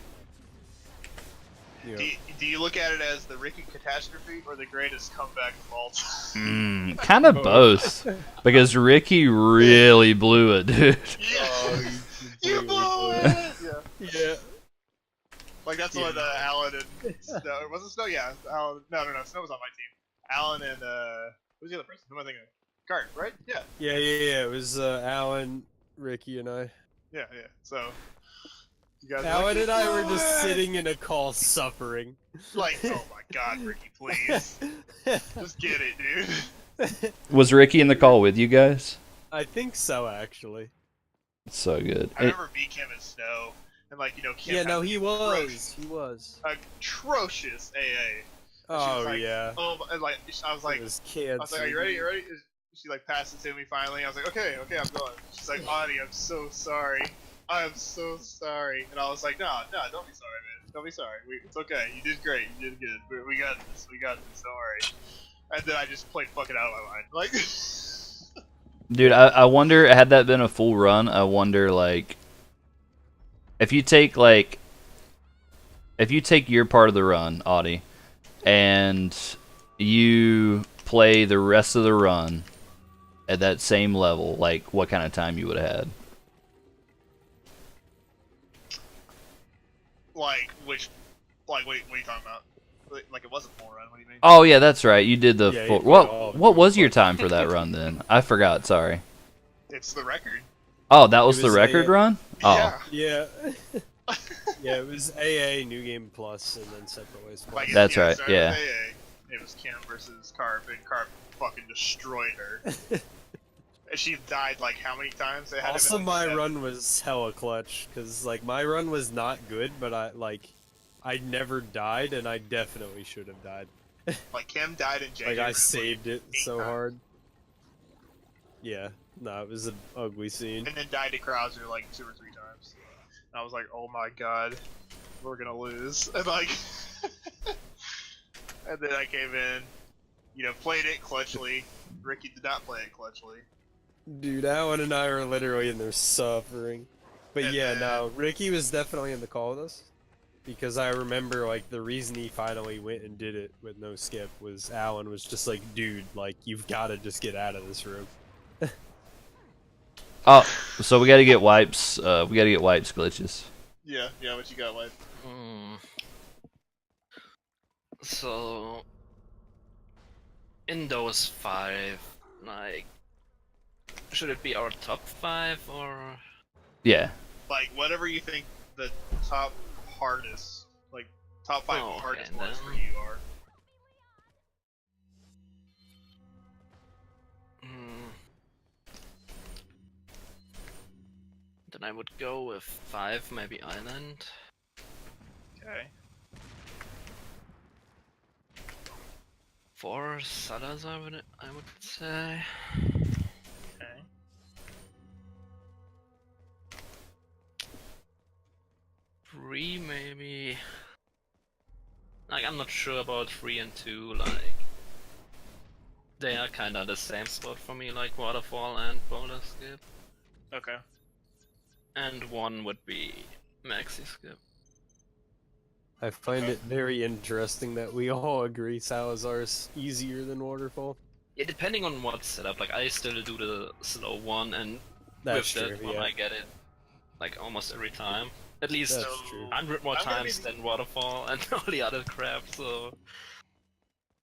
Yeah. Do you look at it as the Ricky catastrophe or the greatest comeback of all time? Kind of both, because Ricky really blew it, dude. Yeah. You completely blew blew it! Yeah. Yeah. Like, that's what Alan and Snow. Was it Snow? Yeah. Alan. No. Snow was on my team. Alan and, who's the other person? Who am I thinking of? Cart, right? Yeah. Yeah. It was Alan, Ricky, and I. Yeah. So. You guys were Alan like, and I were "No just way!" sitting in a call suffering. Like, oh my god, Ricky, please. Just get it, dude. Was Ricky in the call with you guys? I think so, actually. It's so good. I remember me, Kim, and Snow. And, like, you know, Kim Yeah, had no, the he was. He was. atrocious AA. Oh, like, yeah. Oh, and like I was like, It was cancer. I was like, are you ready? You ready? She like passed it to me finally. I was like, okay, I'm going. She's like, Auddy, I'm so sorry. I am so sorry. And I was like, no, don't be sorry, man. Don't be sorry. It's okay. You did great. You did good. We got this. Don't worry. And then I just played fucking out of my mind. Like, Dude, I wonder, had that been a full run, I wonder, like, if you take your part of the run, Audie, and you play the rest of the run at that same level, like, what kind of time you would have had? like what are you talking about? Like it wasn't full run. What do you mean? Oh, yeah, that's right. You did the Yeah, full... you put all What of was your time for that run, then? I forgot, sorry. It's the record. Oh, that was It the was record a- run? Oh. Yeah. Yeah. Yeah, it was AA, New Game Plus, and then Separate Ways Plus. Like, That's yeah, right, started yeah. with AA. It was Kim versus Carp, and Carp fucking destroyed her. And she died like how many times? It had to Also, been, like, my 7. run was hella clutch, because, like, my run was not good, but I never died, and I definitely should have died. Like Kim died in Like, January. I saved it 8 so times. hard. Yeah, no, it was an ugly scene. And then died to Krauser like 2 or 3 times. And I was like, oh my god, we're gonna lose. And like, and then I came in, you know, played it clutchly. Ricky did not play it clutchly. Dude, Alan and I were literally in there suffering. But And yeah, then- no, Ricky was definitely in the call with us. Because I remember, like, the reason he finally went and did it with no skip was Alan was just like, dude, like, you've got to just get out of this room. Oh, so we gotta get wipes. We gotta get wipes glitches. Yeah, what you got, Wipe? So, in those 5, like, should it be our top 5 or? Yeah. Like, whatever you think the top hardest, like, top 5 Oh, okay, hardest ones then. for you are. Then I would go with 5, maybe Island. Okay. 4, Salazar, I would say. Okay. 3, maybe. Like, I'm not sure about 3 and 2, like. They are kinda the same spot for me, like Waterfall and Boulder Skip. Okay. And 1 would be Maxi Skip. I find it very interesting that we all agree Salazar's easier than Waterfall. Yeah, depending on what setup, like I still do the slow one, and That's with true, that one yeah. I get it like almost every time. At least That's true. 100 more I'm gonna times be- than Waterfall and all the other crap, so...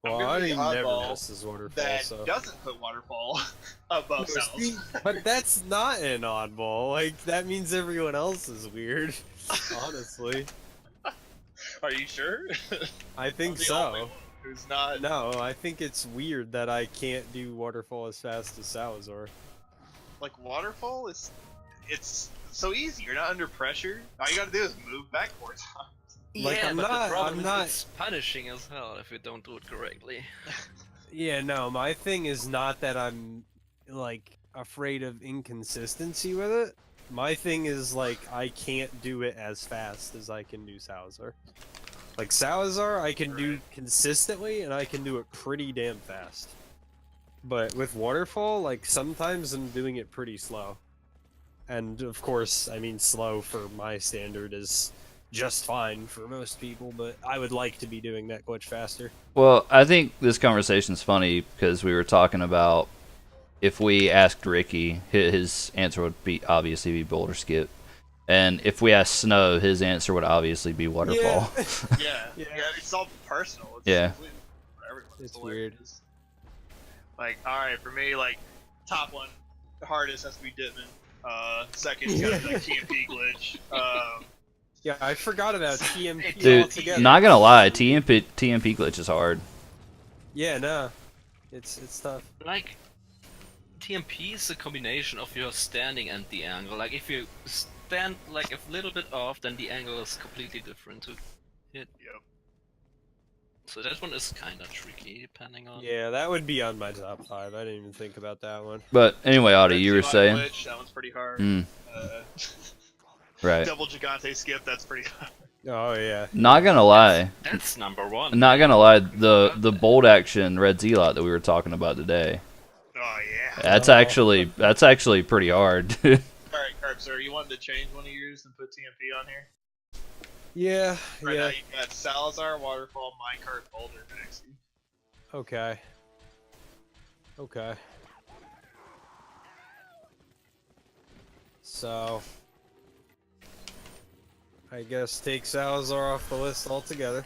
Well, gonna be the I never oddball misses Waterfall, That so... doesn't put Waterfall above No, see, Cells. but that's not an oddball. Like, that means everyone else is weird. Honestly. Are you sure? I think I'm the only so. one who's not. No, I think it's weird that I can't do Waterfall as fast as Salazar. Like, Waterfall is. It's so easy. You're not under pressure. All you gotta do is move back 4 times. Like, yeah, I'm but not- the problem I'm is not- it's punishing as hell if you don't do it correctly. Yeah, no, my thing is not that I'm, like, afraid of inconsistency with it. My thing is, like, I can't do it as fast as I can do Salazar. Like, Salazar, I can do consistently, and I can do it pretty damn fast. But with Waterfall, like, sometimes I'm doing it pretty slow. And, of course, I mean, slow for my standard is just fine for most people, but I would like to be doing that glitch faster. Well, I think this conversation's funny because we were talking about if we asked Ricky, his answer would be obviously be Boulder Skip, and if we asked Snow, his answer would obviously be Waterfall. Yeah, it's all personal. It's Yeah. completely for everyone. It's the way weird. it is. Like, alright, for me, like, top one, the hardest has to be Ditman. Second, got like TMP glitch. Yeah, I forgot about TMP Dude, altogether. not gonna lie, TMP glitch is hard. Yeah, no. It's tough. Like, TMP is a combination of your standing and the angle. Like, if you stand like a little bit off, then the angle is completely different to hit. Yep. So that one is kind of tricky, depending on... Yeah, that would be on my top 5. I didn't even think about that one. But anyway, Audie, you were Red saying, glitch, that one's pretty hard. Mm, right? Double Gigante skip, that's pretty hard. Oh, yeah. Not gonna lie, That's number 1. not gonna lie, the bolt action red Zealot that we were talking about today, Oh yeah. that's actually pretty hard. Alright, Carp, sir, you wanted to change one of yours and put TMP on here? Yeah, Right now yeah. you got Salazar, Waterfall, Minecart, Boulder, Maxi. Okay. Okay. So... I guess take Salazar off the list altogether.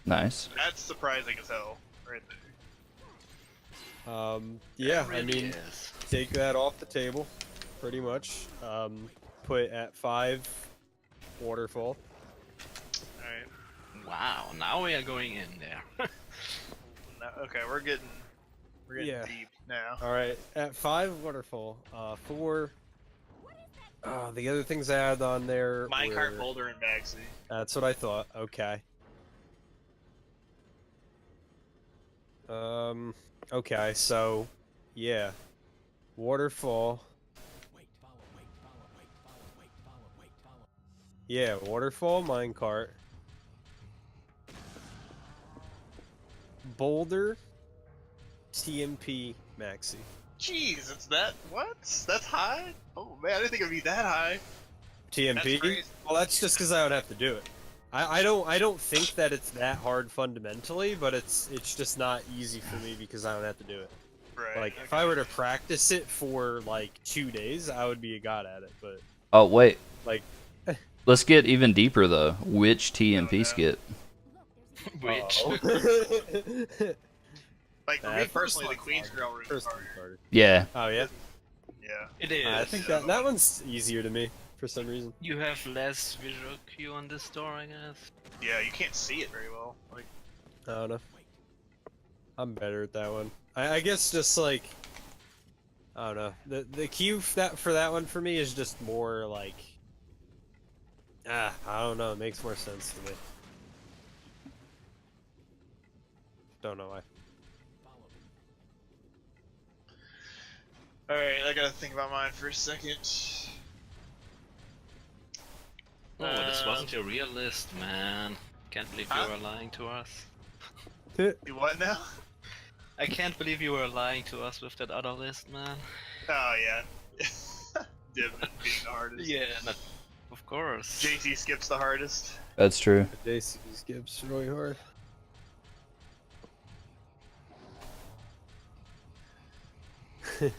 Nice. That's surprising as hell, right there. Yeah, It I really mean, is. take that off the table, pretty much. Put at 5, Waterfall. Alright. Wow, now we are going in there. Okay, we're getting Yeah. deep now. Alright, at 5, Waterfall. 4... the other things I had on there Minecart, were... Boulder, and Maxi. That's what I thought. Okay. Okay, so... Yeah. Waterfall. Yeah, Waterfall, Minecart. Boulder, TMP, Maxi. Jeez, it's that. What? That's high? Oh man, I didn't think it'd be that high. That's TMP? crazy. Well, that's just because I would have to do it. I don't think that it's that hard fundamentally, but it's just not easy for me because I don't have to do it. Right. Like if I were to practice it for like 2 days, I would be a god at it. But Oh wait, like, let's get even deeper though. Which TMP yeah. skit? Which? Like for me personally, the Queen's Girl room is harder. Yeah. Oh yeah. Yeah. It is. I think that one's easier to me for some reason. You have less visual cue on this door, I guess. Yeah, you can't see it very well. Like, I don't know. I'm better at that one. I guess just like, I don't know. The cue for that one for me is just more like, I don't know. It makes more sense to me. Don't know why. alright, I gotta think about mine for a second. Oh, this wasn't your real list, man. Can't believe you were lying to us. You what now? I can't believe you were lying to us with that other list, man. Oh yeah. Div being the hardest. Yeah, of course. JT skips the hardest. That's true. JC skips really hard.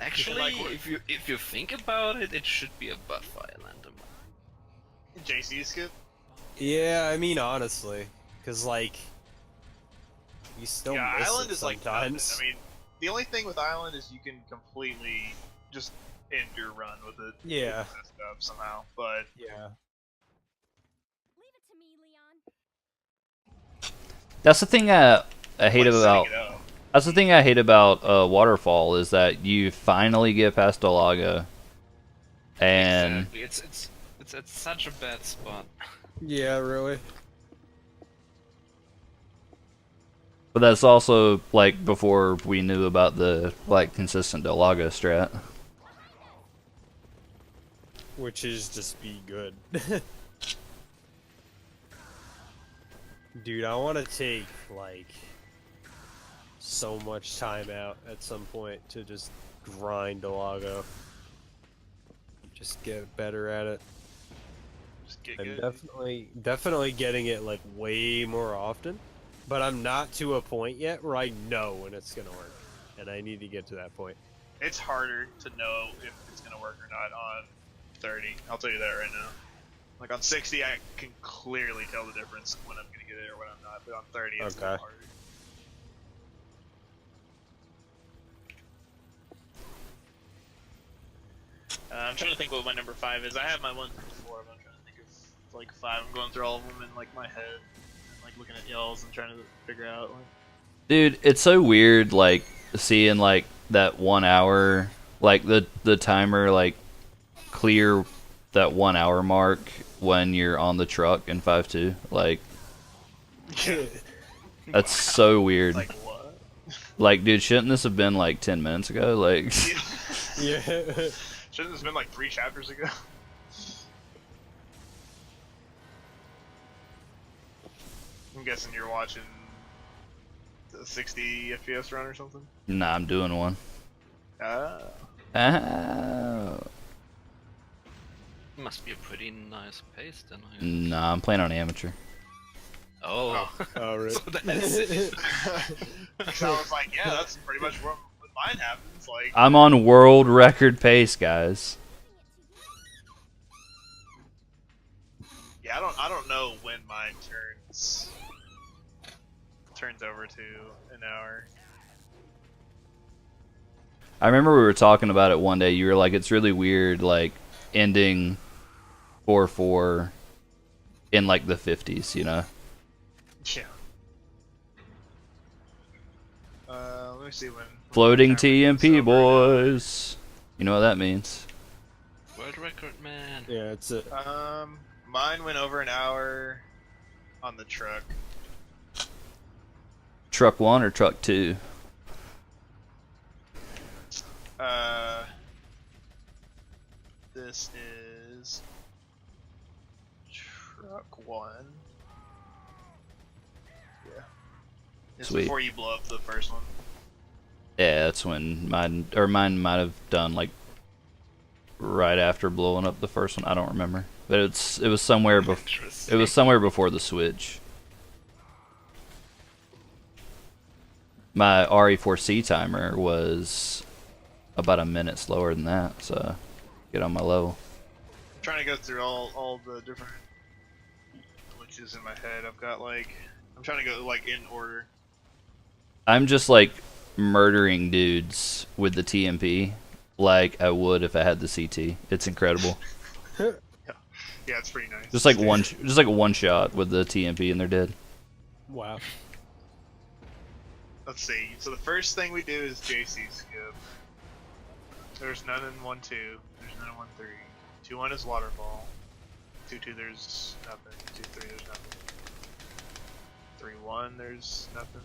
Actually, Like, if you think about it, it should be above Island. JC skip? Yeah, I mean honestly, because like, you still Yeah, miss Island it is like sometimes. nothing. I mean, the only thing with Island is you can completely just end your run with it. Yeah. Messed up somehow, but Yeah. Leave it to me, Leon. That's the thing I hate like, about. setting it up. That's the thing I hate about Waterfall is that you finally get past Delaga, and Exactly. It's at such a bad spot. Yeah, really. but that's also like before we knew about the like consistent Delaga strat. Which is just be good. Dude, I want to take like so much time out at some point to just grind Delago. Just get better at it. Just get I'm good. definitely getting it like way more often, but I'm not to a point yet where I know when it's gonna work, and I need to get to that point. It's harder to know if it's gonna work or not on 30. I'll tell you that right now. Like on 60, I can clearly tell the difference when I'm gonna get it or when I'm not. But on 30, it's a little Okay. harder. I'm trying to think what my number 5 is. I have my 1 through 4, but I'm trying to think of like 5. I'm going through all of them in like my head, and, like looking at y'all's and trying to figure out. Like, Dude, it's so weird like seeing like that 1 hour, like the timer like clear that 1 hour mark when you're on the truck in 5.2. Like that's so weird. like what? Like, dude, shouldn't this have been like 10 minutes ago? Like, Yeah. Shouldn't this have been like 3 chapters ago? I'm guessing you're watching the 60 FPS run or something? nah, I'm doing one. Ah. Oh. Must be a pretty nice pace then. I guess. Nah, I'm playing on amateur. Oh. Oh, really? So that's it. So I was like, yeah, that's pretty much what mine happens. Like, I'm on world record pace, guys. yeah, I don't know when mine turns over to an hour. I remember we were talking about it one day. You were like, it's really weird, like, ending 4-4 in, like, the 50s, you know? Yeah. Let me see when. Floating timer gets TMP, over. boys. You know what that means. World record, man. Yeah, it's a. Mine went over an hour on the truck. Truck 1 or truck 2? This is truck 1. Yeah. It's Sweet. before you blow up the first one. Yeah, that's when mine might have done, like, right after blowing up the first one. I don't remember. but it was somewhere before the Switch. My RE4CT timer was about a minute slower than that, so get on my level. I'm trying to go through all the different glitches in my head. I've got like I'm trying to go like in order. I'm just like murdering dudes with the TMP like I would if I had the CT. It's incredible. Yeah, it's pretty nice. Just like one shot with the TMP and they're dead. Wow. Let's see. So the first thing we do is JC skip. There's none in 1-2. There's none in 1-3. 2-1 is waterfall. 2-2 there's nothing. 2-3 there's nothing. 3-1 there's nothing.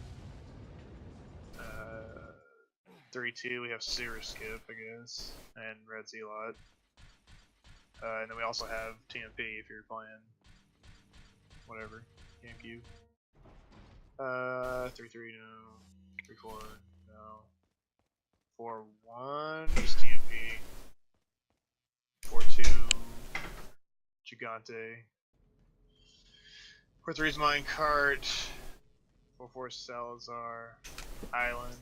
3-2 we have sewer skip, I guess, and red zealot. And then we also have TMP if you're playing whatever GameCube. 3-3 no. 3-4 no. 4-1 just TMP. 4-2 Gigante. 4-3 is minecart. 4-4 Salazar. Island.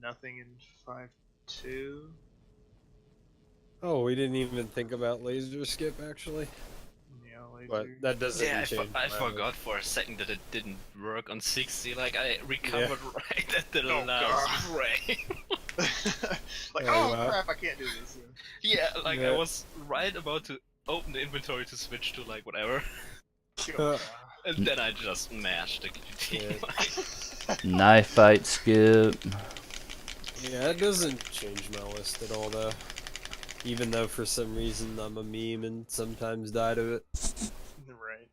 Nothing in 5-2. Oh, we didn't even think about laser skip actually. Yeah, laser. But that doesn't Yeah, change. I my forgot for a second that it didn't work on 60. Like I recovered right at the Oh, last frame. Like, Oh, oh wow. crap, I can't do this. Yeah, like Yeah. I was right about to open the inventory to switch to like whatever, and then I just mashed the QT. Knife fight skip. Yeah, it doesn't change my list at all though. Even though for some reason I'm a meme and sometimes died of it. Right.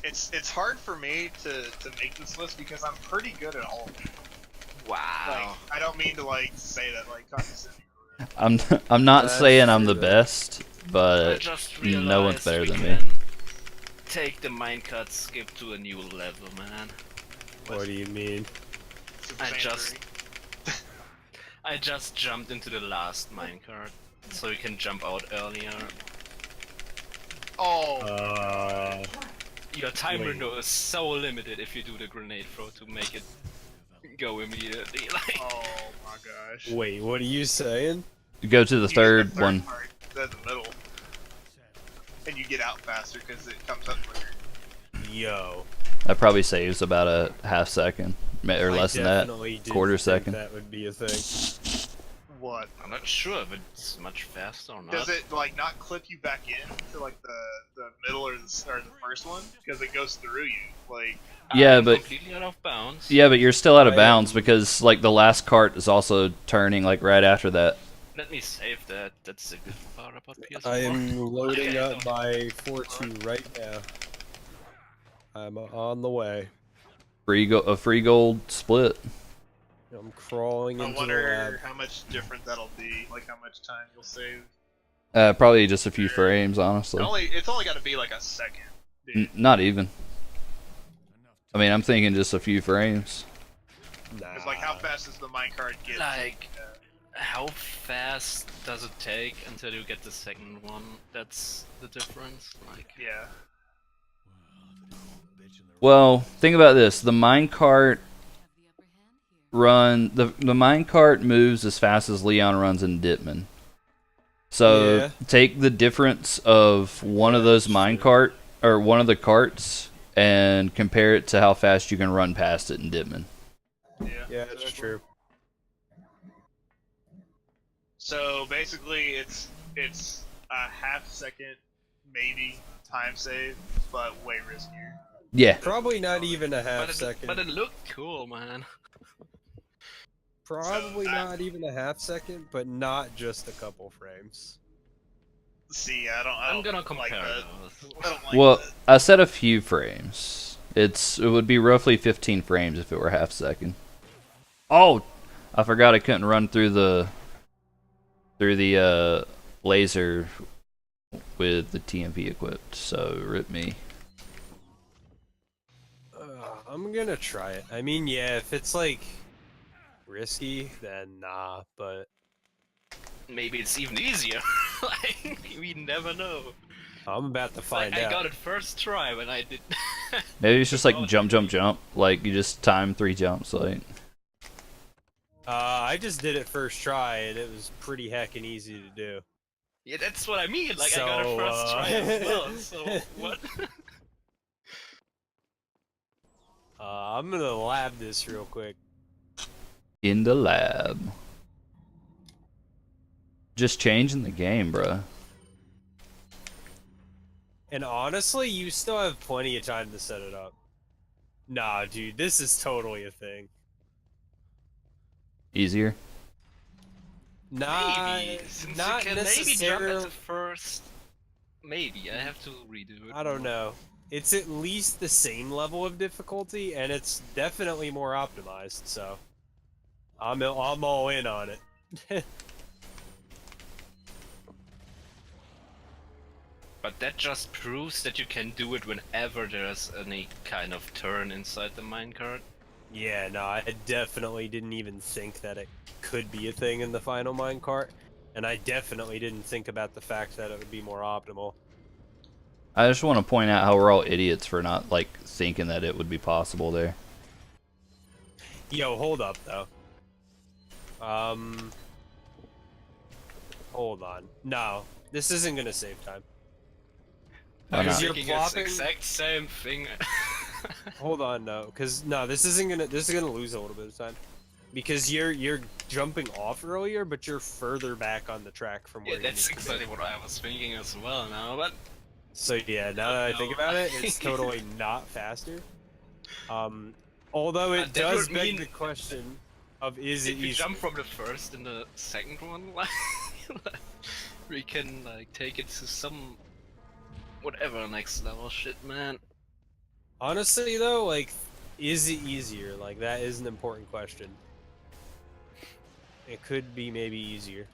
It's hard for me to make this list because I'm pretty good at all of them. Wow. Like, I don't mean to like say that like condescending. I'm not That's saying I'm the true. best, I but just no one's realized better we than me. can take the minecart skip to a new level, man. What do you mean? Super I Saiyan just- 3. I just jumped into the last minecart, so we can jump out earlier. Oh. Your time Wait. window is so limited if you do the grenade throw to make it go immediately. Like, Oh my gosh. Wait, what are you saying? Go to the You get third one. part, the middle, and you get out faster because it comes up quicker. Yo. That probably saves about a half second, or less than that. definitely didn't Quarter think second. That would be a thing. What? I'm not sure if it's much faster or not. Does it like not clip you back in to like the middle or the first one because it goes through you? Like Yeah, I'm but completely out of bounds. yeah, but you're still out of I bounds am- because like the last cart is also turning like right after that. Let me save that. That's a good part about PS4. I am loading Okay, up my 4-2 right now. I'm on the way. A free gold split. I'm crawling I into the wonder lab. how much different that'll be. Like how much time you'll save. Probably just a few frames, honestly. It's only got to be like a second. Dude. Not even. I mean, I'm thinking just a few frames. Nah. It's like how fast does the minecart get? Like, how fast does it take until you get the second one? That's the difference. Like, Yeah. Well, think about this: the minecart the minecart moves as fast as Leon runs in Ditman. So Yeah. take the difference of one of those minecart or one of the carts and compare it to how fast you can run past it in Ditman. Yeah, that's true. So basically, it's a half second maybe time save, but way riskier. Yeah. Probably not even a half second. but it looked cool, man. Probably not even a half second, but not just a couple frames. See, I don't I'm gonna like compare that. those. I don't like Well, that. I said a few frames. It would be roughly 15 frames if it were half second. Oh, I forgot I couldn't run through the laser with the TMP equipped. So rip me. I'm gonna try it. I mean, yeah, if it's like risky, then nah, but maybe it's even easier. Like, we never know. I'm about to find Like, I out. got it first try when I did. Maybe it's just like jump, jump, jump. Like you just time 3 jumps. Like I just did it first try, and it was pretty heckin' easy to do. Yeah, that's what I mean. Like, I got it So, first try as well. So what? I'm gonna lab this real quick. in the lab. Just changing the game, bruh. And honestly, you still have plenty of time to set it up. Nah, dude, this is totally a thing. Easier. Nah, Maybe. Since not you can maybe jump at necessarily. the first. Maybe I have to redo it. I don't know. It's at least the same level of difficulty, and it's definitely more optimized. So, I'm all in on it. But that just proves that you can do it whenever there's any kind of turn inside the minecart. Yeah, no, I definitely didn't even think that it could be a thing in the final minecart, and I definitely didn't think about the fact that it would be more optimal. I just want to point out how we're all idiots for not like thinking that it would be possible there. Yo, hold up though. Hold on. No, this isn't gonna save time. Why I'm not? You're thinking it's the plopping- exact same thing. Hold on, no, because no, this is gonna lose a little bit of time, because you're jumping off earlier, but you're further back on the track from where Yeah, you that's need to be. exactly what I was thinking as well now, but So yeah, now that I think about it, it's totally not faster. Although it That does would beg mean- the question of is it if we easy? jump from the first and the second one, like, we can like take it to some whatever next level shit, man. Honestly though, like, is it easier? Like, that is an important question. It could be maybe easier.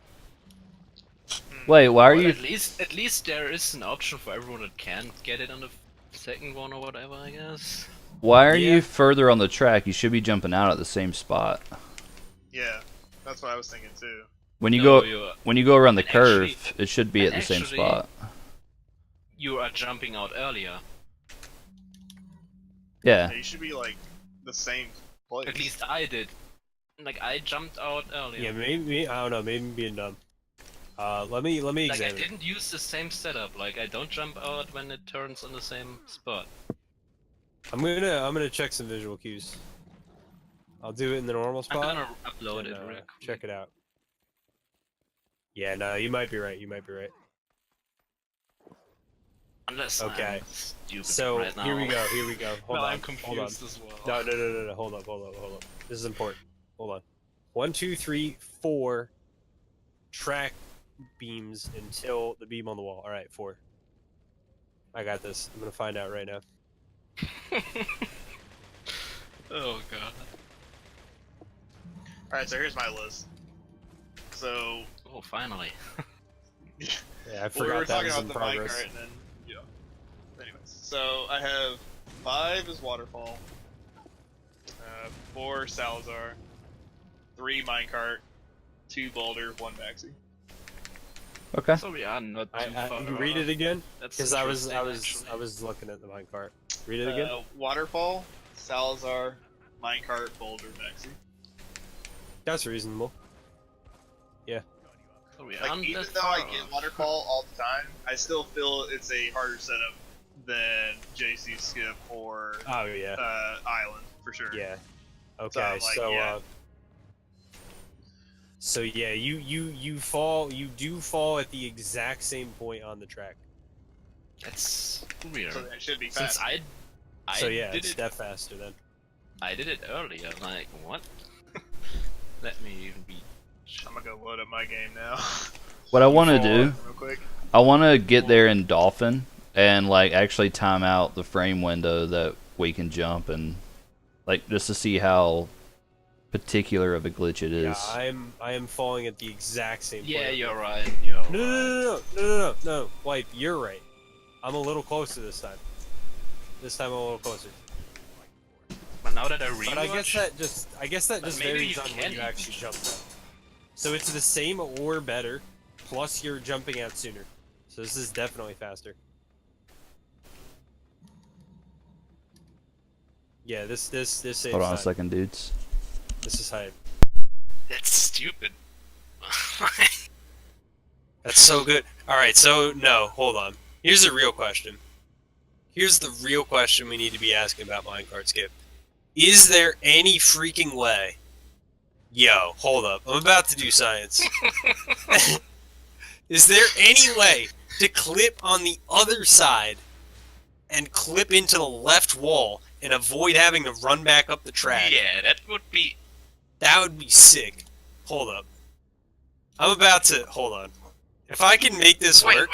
Wait, why are Well, you? at least there is an option for everyone that can't get it on the second one or whatever, I guess. Why are Yeah. you further on the track? You should be jumping out at the same spot. Yeah, that's what I was thinking too. When you No, go around the and actually- curve, it should be at and the same actually- spot. You are jumping out earlier. Yeah. Yeah, you should be like the same place. At least I did. Like, I jumped out earlier. Yeah, maybe I don't know. Maybe I'm being dumb. Let me Like, I examine. it. didn't use the same setup. Like, I don't jump out when it turns on the same spot. I'm gonna check some visual cues. I'll do it in the normal I'm spot. gonna upload and, it real quick. check it out. Yeah, no, you might be right. You might be right. Unless Okay. I'm stupid So right now. here we go. Here we go. Hold Well, on. I'm Hold on. confused as well. No. Hold up. This is important. Hold on. 1, 2, 3, 4 track beams until the beam on the wall. All right, 4. I got this. I'm gonna find out right now. Oh god. Alright, so here's my list. So, Oh, finally. Yeah, I well, forgot we were that talking was about in the progress. minecart and then, yeah. Anyways, so I have 5 is waterfall, 4 Salazar, 3 minecart, 2 boulder, 1 maxi. Okay. So we are not too far. You read it again, That's because I was interesting, looking at the minecart. Read it again. Waterfall, Salazar, minecart, boulder, maxi. That's reasonable. So we Like, aren't even that though I far get off. waterfall all the time, I still feel it's a harder setup than JC Skip or Oh yeah. Island for sure. Yeah. So Okay. I'm like, yeah. So yeah, you do fall at the exact same point on the track. That's weird. So it should be Since fast. I So yeah, did it's it. that faster then. I did it earlier. Like what? Let me even be. I'm gonna go load up my game now. What I want to Fall do, real quick. I want to get there in Dolphin and like actually time out the frame window that we can jump and like just to see how particular of a glitch it Yeah, is. I am falling at the exact same point. Yeah, you're right. You're right. No. Wipe, you're right. I'm a little closer this time. This time I'm a little closer. But now that I rewatch, But I guess that just But maybe varies you on can when you even actually jump though. So it's the same or better, plus you're jumping out sooner. So this is definitely faster. Yeah, this saves Hold on a time. second, dudes. This is hype. That's stupid. That's so good. Alright, so no, hold on. Here's the real question. Here's the real question we need to be asking about minecart skip. Is there any freaking way? Yo, hold up. I'm about to do science. Is there any way to clip on the other side and clip into the left wall and avoid having to run back up the track? Yeah, that would be. That would be sick. Hold up. I'm about to... Hold on. If I can make this work,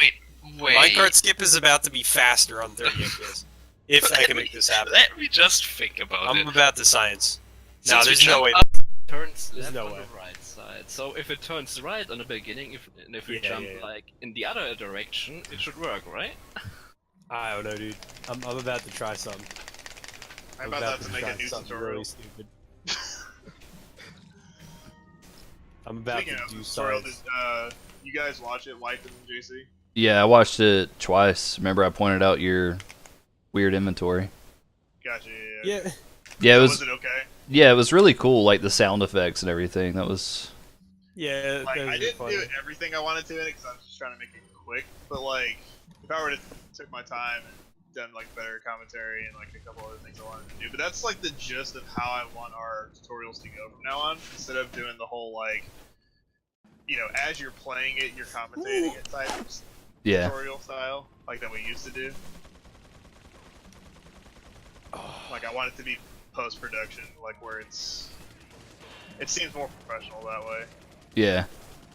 Wait. minecart skip is about to be faster on 30 FPS. If I can make this happen. Let me just think about it. I'm about to science. No, Since we there's no jump way. up, turns There's left no on way. the right side. So if it turns right on the beginning, if we Yeah, jump yeah. like in the other direction, it should work, right? I don't know, dude. I'm about to try some. I'm about to make a new tutorial. Really stupid. I'm about Speaking to of do tutorial, science. did you guys watch it, Wipe and JC? Yeah, I watched it twice. Remember, I pointed out your weird inventory. Gotcha. Yeah. Yeah, it Was was. it okay? Yeah, it was really cool. Like the sound effects and everything. That was. Yeah, Like, those I are didn't funny. do everything I wanted to in it because I was just trying to make it quick. But like, if I were to took my time and done like better commentary and like a couple other things I wanted to do, but that's like the gist of how I want our tutorials to go from now on. Instead of doing the whole like, you know, as you're playing it, you're commentating it type of Yeah. tutorial style, like that we used to do. Like I want it to be post production, like where it seems more professional that way. Yeah.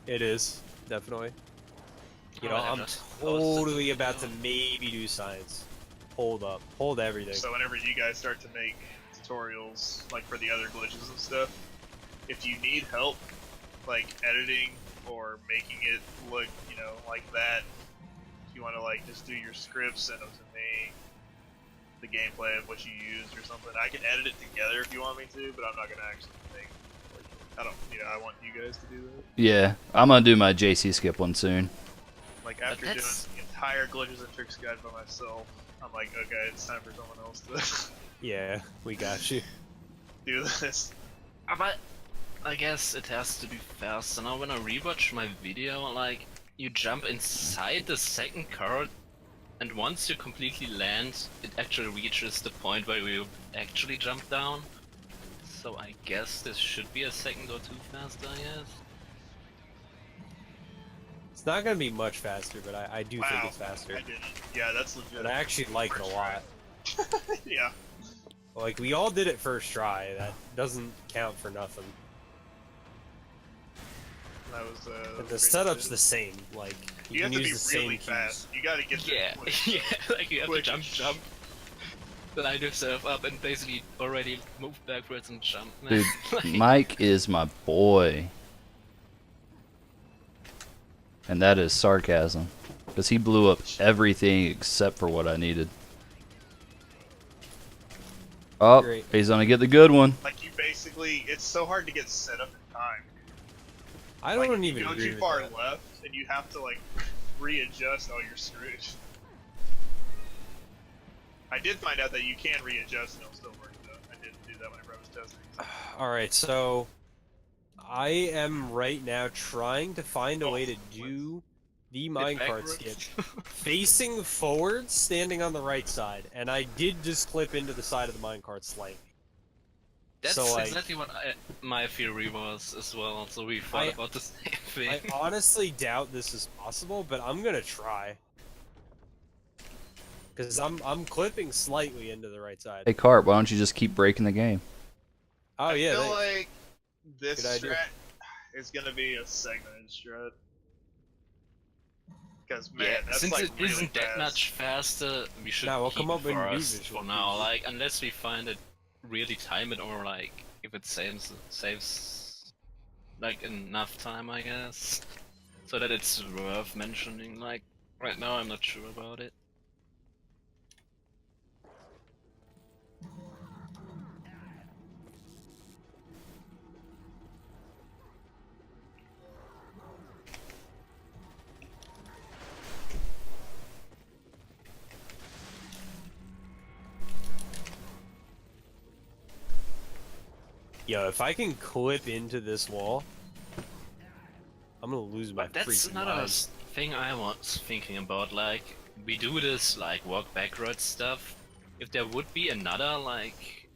It is, definitely. You know, Oh, I I'm just posted totally the about to video. maybe do science. Hold up. Hold everything. So whenever you guys start to make tutorials, like for the other glitches and stuff, if you need help, like editing or making it look, you know, like that, if you want to like just do your scripts, send them to me, the gameplay of what you used or something. I can edit it together if you want me to, but I'm not gonna actually make. Like, I don't, you know, I want you guys to do that. Yeah. I'm gonna do my JC skip one soon. Like after doing that's- the entire glitches and tricks guide by myself, I'm like, okay, it's time for someone else to Yeah, we got you. do this. But I guess it has to be fast. And now when I rewatch my video, like you jump inside the second card, and once you completely land, it actually reaches the point where you actually jump down. So I guess this should be a second or two faster, I guess. It's not gonna be much faster, but I do think it's faster. I didn't. Yeah, that's legit. But I actually like it a lot. Yeah. Like, we all did it first try. That doesn't count for nothing. That was But the pretty setup's good. the same. Like, You can have to use be the really same fast. You gotta get there Yeah, quick. yeah, like you have Quick. to jump, line yourself up and basically already move backwards and jump. Man. Dude, Like- Mike is my boy. And that is sarcasm. Because he blew up everything except for what I needed. Oh, Great. he's gonna get the good one. Like you basically, it's so hard to get set up in time. I Like, don't if even you go agree too with far that. left, and you have to like readjust. Oh, you're screwed. I did find out that you can readjust and it'll still work. Though I didn't do that whenever I was testing. Alright, so I am right now trying to find a way to do the minecart backwards. skip facing forward, standing on the right side, and I did just clip into the side of the minecart slightly. That's So, like, exactly what my theory was as well. So we thought I- about the same thing. I honestly doubt this is possible, but I'm gonna try. Cause I'm clipping slightly into the right side. Hey, Carp, why don't you just keep breaking the game? Oh I yeah, feel thanks. like this Good idea. strat is gonna be a segmented strat. Because man, Yeah, that's since like it really isn't fast. that much faster, we should Nah, we'll keep come up it with for new us visual for now. cues. Like, unless we find it really time it or like if it saves like enough time, I guess, so that it's worth mentioning. Like right now, I'm not sure about it. Yo, if I can clip into this wall, I'm gonna lose my But that's freaking another mind. thing I was thinking about. Like, we do this like walk backwards stuff. If there would be another like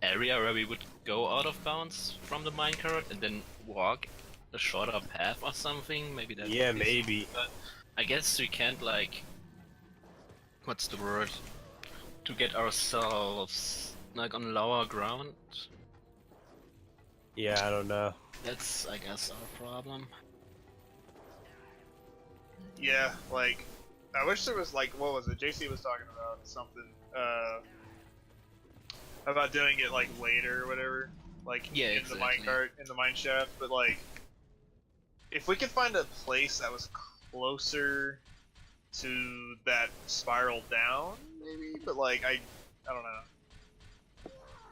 area where we would go out of bounds from the minecart and then walk a shorter path or something, maybe that. Yeah, would be maybe. something, but I guess we can't like. What's the word? To get ourselves like on lower ground. Yeah, I don't know. That's, I guess, our problem. Yeah, like I wish there was like what was it? JC was talking about something about doing it like later or whatever, like Yeah, in exactly. the minecart in the mine shaft. But like, if we could find a place that was closer to that spiral down, maybe. But like I don't know.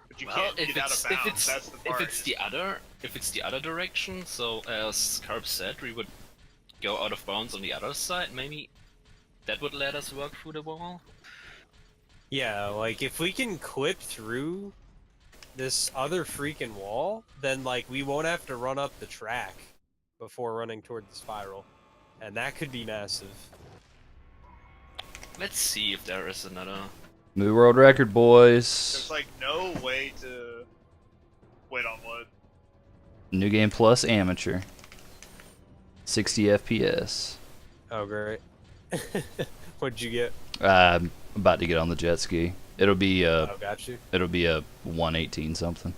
But you Well, can't if get out it's of bounds. That's the part. if it's the other direction, so as Carp said, we would go out of bounds on the other side. Maybe that would let us walk through the wall. Yeah, like if we can clip through this other freaking wall, then like we won't have to run up the track before running toward the spiral. And that could be massive. Let's see if there is another. New world record, boys. There's like no way to wait on wood. New game plus amateur. 60 FPS. Oh, great. What'd you get? I'm about to get on the jet ski. It'll be Oh, got you. it'll be a 118 something.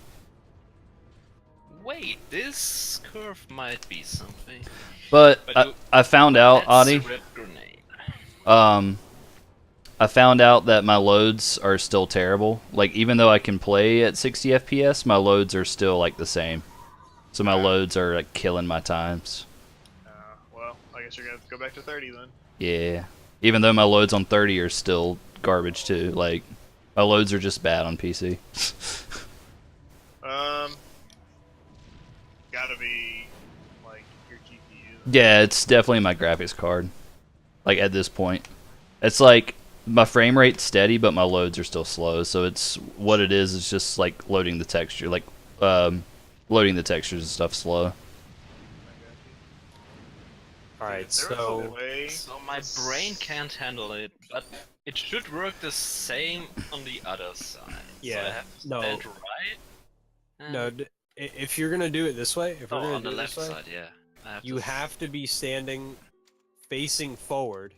Wait, this curve might be something. But But I found out, Let's Audie. rip grenade. I found out that my loads are still terrible. Like even though I can play at 60 FPS, my loads are still like the same. So my loads are like killing my times. Well, I guess you're gonna have to go back to 30 then. Yeah. Even though my loads on 30 are still garbage too. Like my loads are just bad on PC. Gotta be like your GPU. Yeah, it's definitely my graphics card. Like at this point, it's like my frame rate's steady, but my loads are still slow. So it's what it is. It's just like loading the texture, like loading the textures and stuff slow. Alright, If there was a so... way So my brain can't handle it, but it should work the same on the other side. So I Yeah, have to no. stand right. No, if you're gonna do it this way, if we're Oh, gonna on do the it left this way, side, yeah. you have to be standing facing forward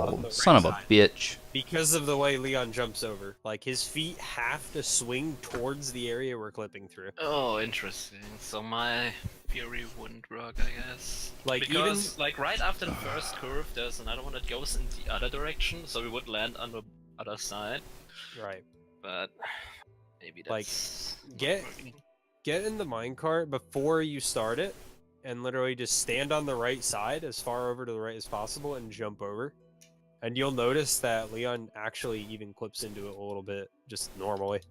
on Oh, the son right of a side. bitch! Because of the way Leon jumps over. Like, his feet have to swing towards the area we're clipping through. Oh, interesting. So my theory wouldn't work, I guess. Like, Because, like, right after the first curve, there's another one that goes in the other direction, so we would land on the other side. Right. But maybe Like, that's not get working. in the minecart before you start it, and literally just stand on the right side, as far over to the right as possible, and jump over. And you'll notice that Leon actually even clips into it a little bit, just normally.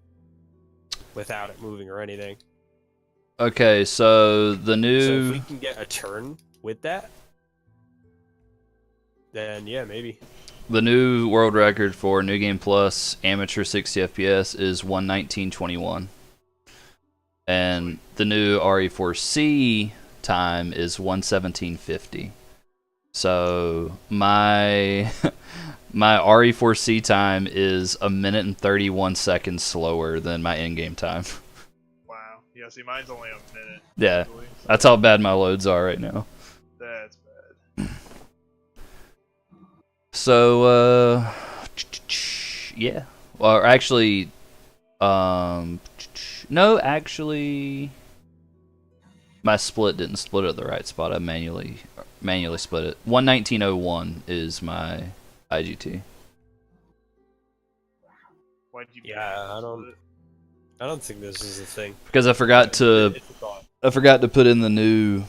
Without it moving or anything. Okay, so the So if new we can get a turn with that, then yeah, maybe. the new world record for New Game Plus amateur 60 FPS is 119.21, and the new RE4C time is 117.50. So my my RE4C time is a minute and 31 seconds slower than my in-game time. Wow. Yeah, see, mine's only a minute. Yeah, usually, so that's how bad my loads are right now. that's bad. So, yeah. Well, actually, no, actually, my split didn't split at the right spot. I manually split it. 119.01 is my IGT. Why'd you Yeah, I split it? don't think this is a thing. Because I forgot to It's a thought. put in the new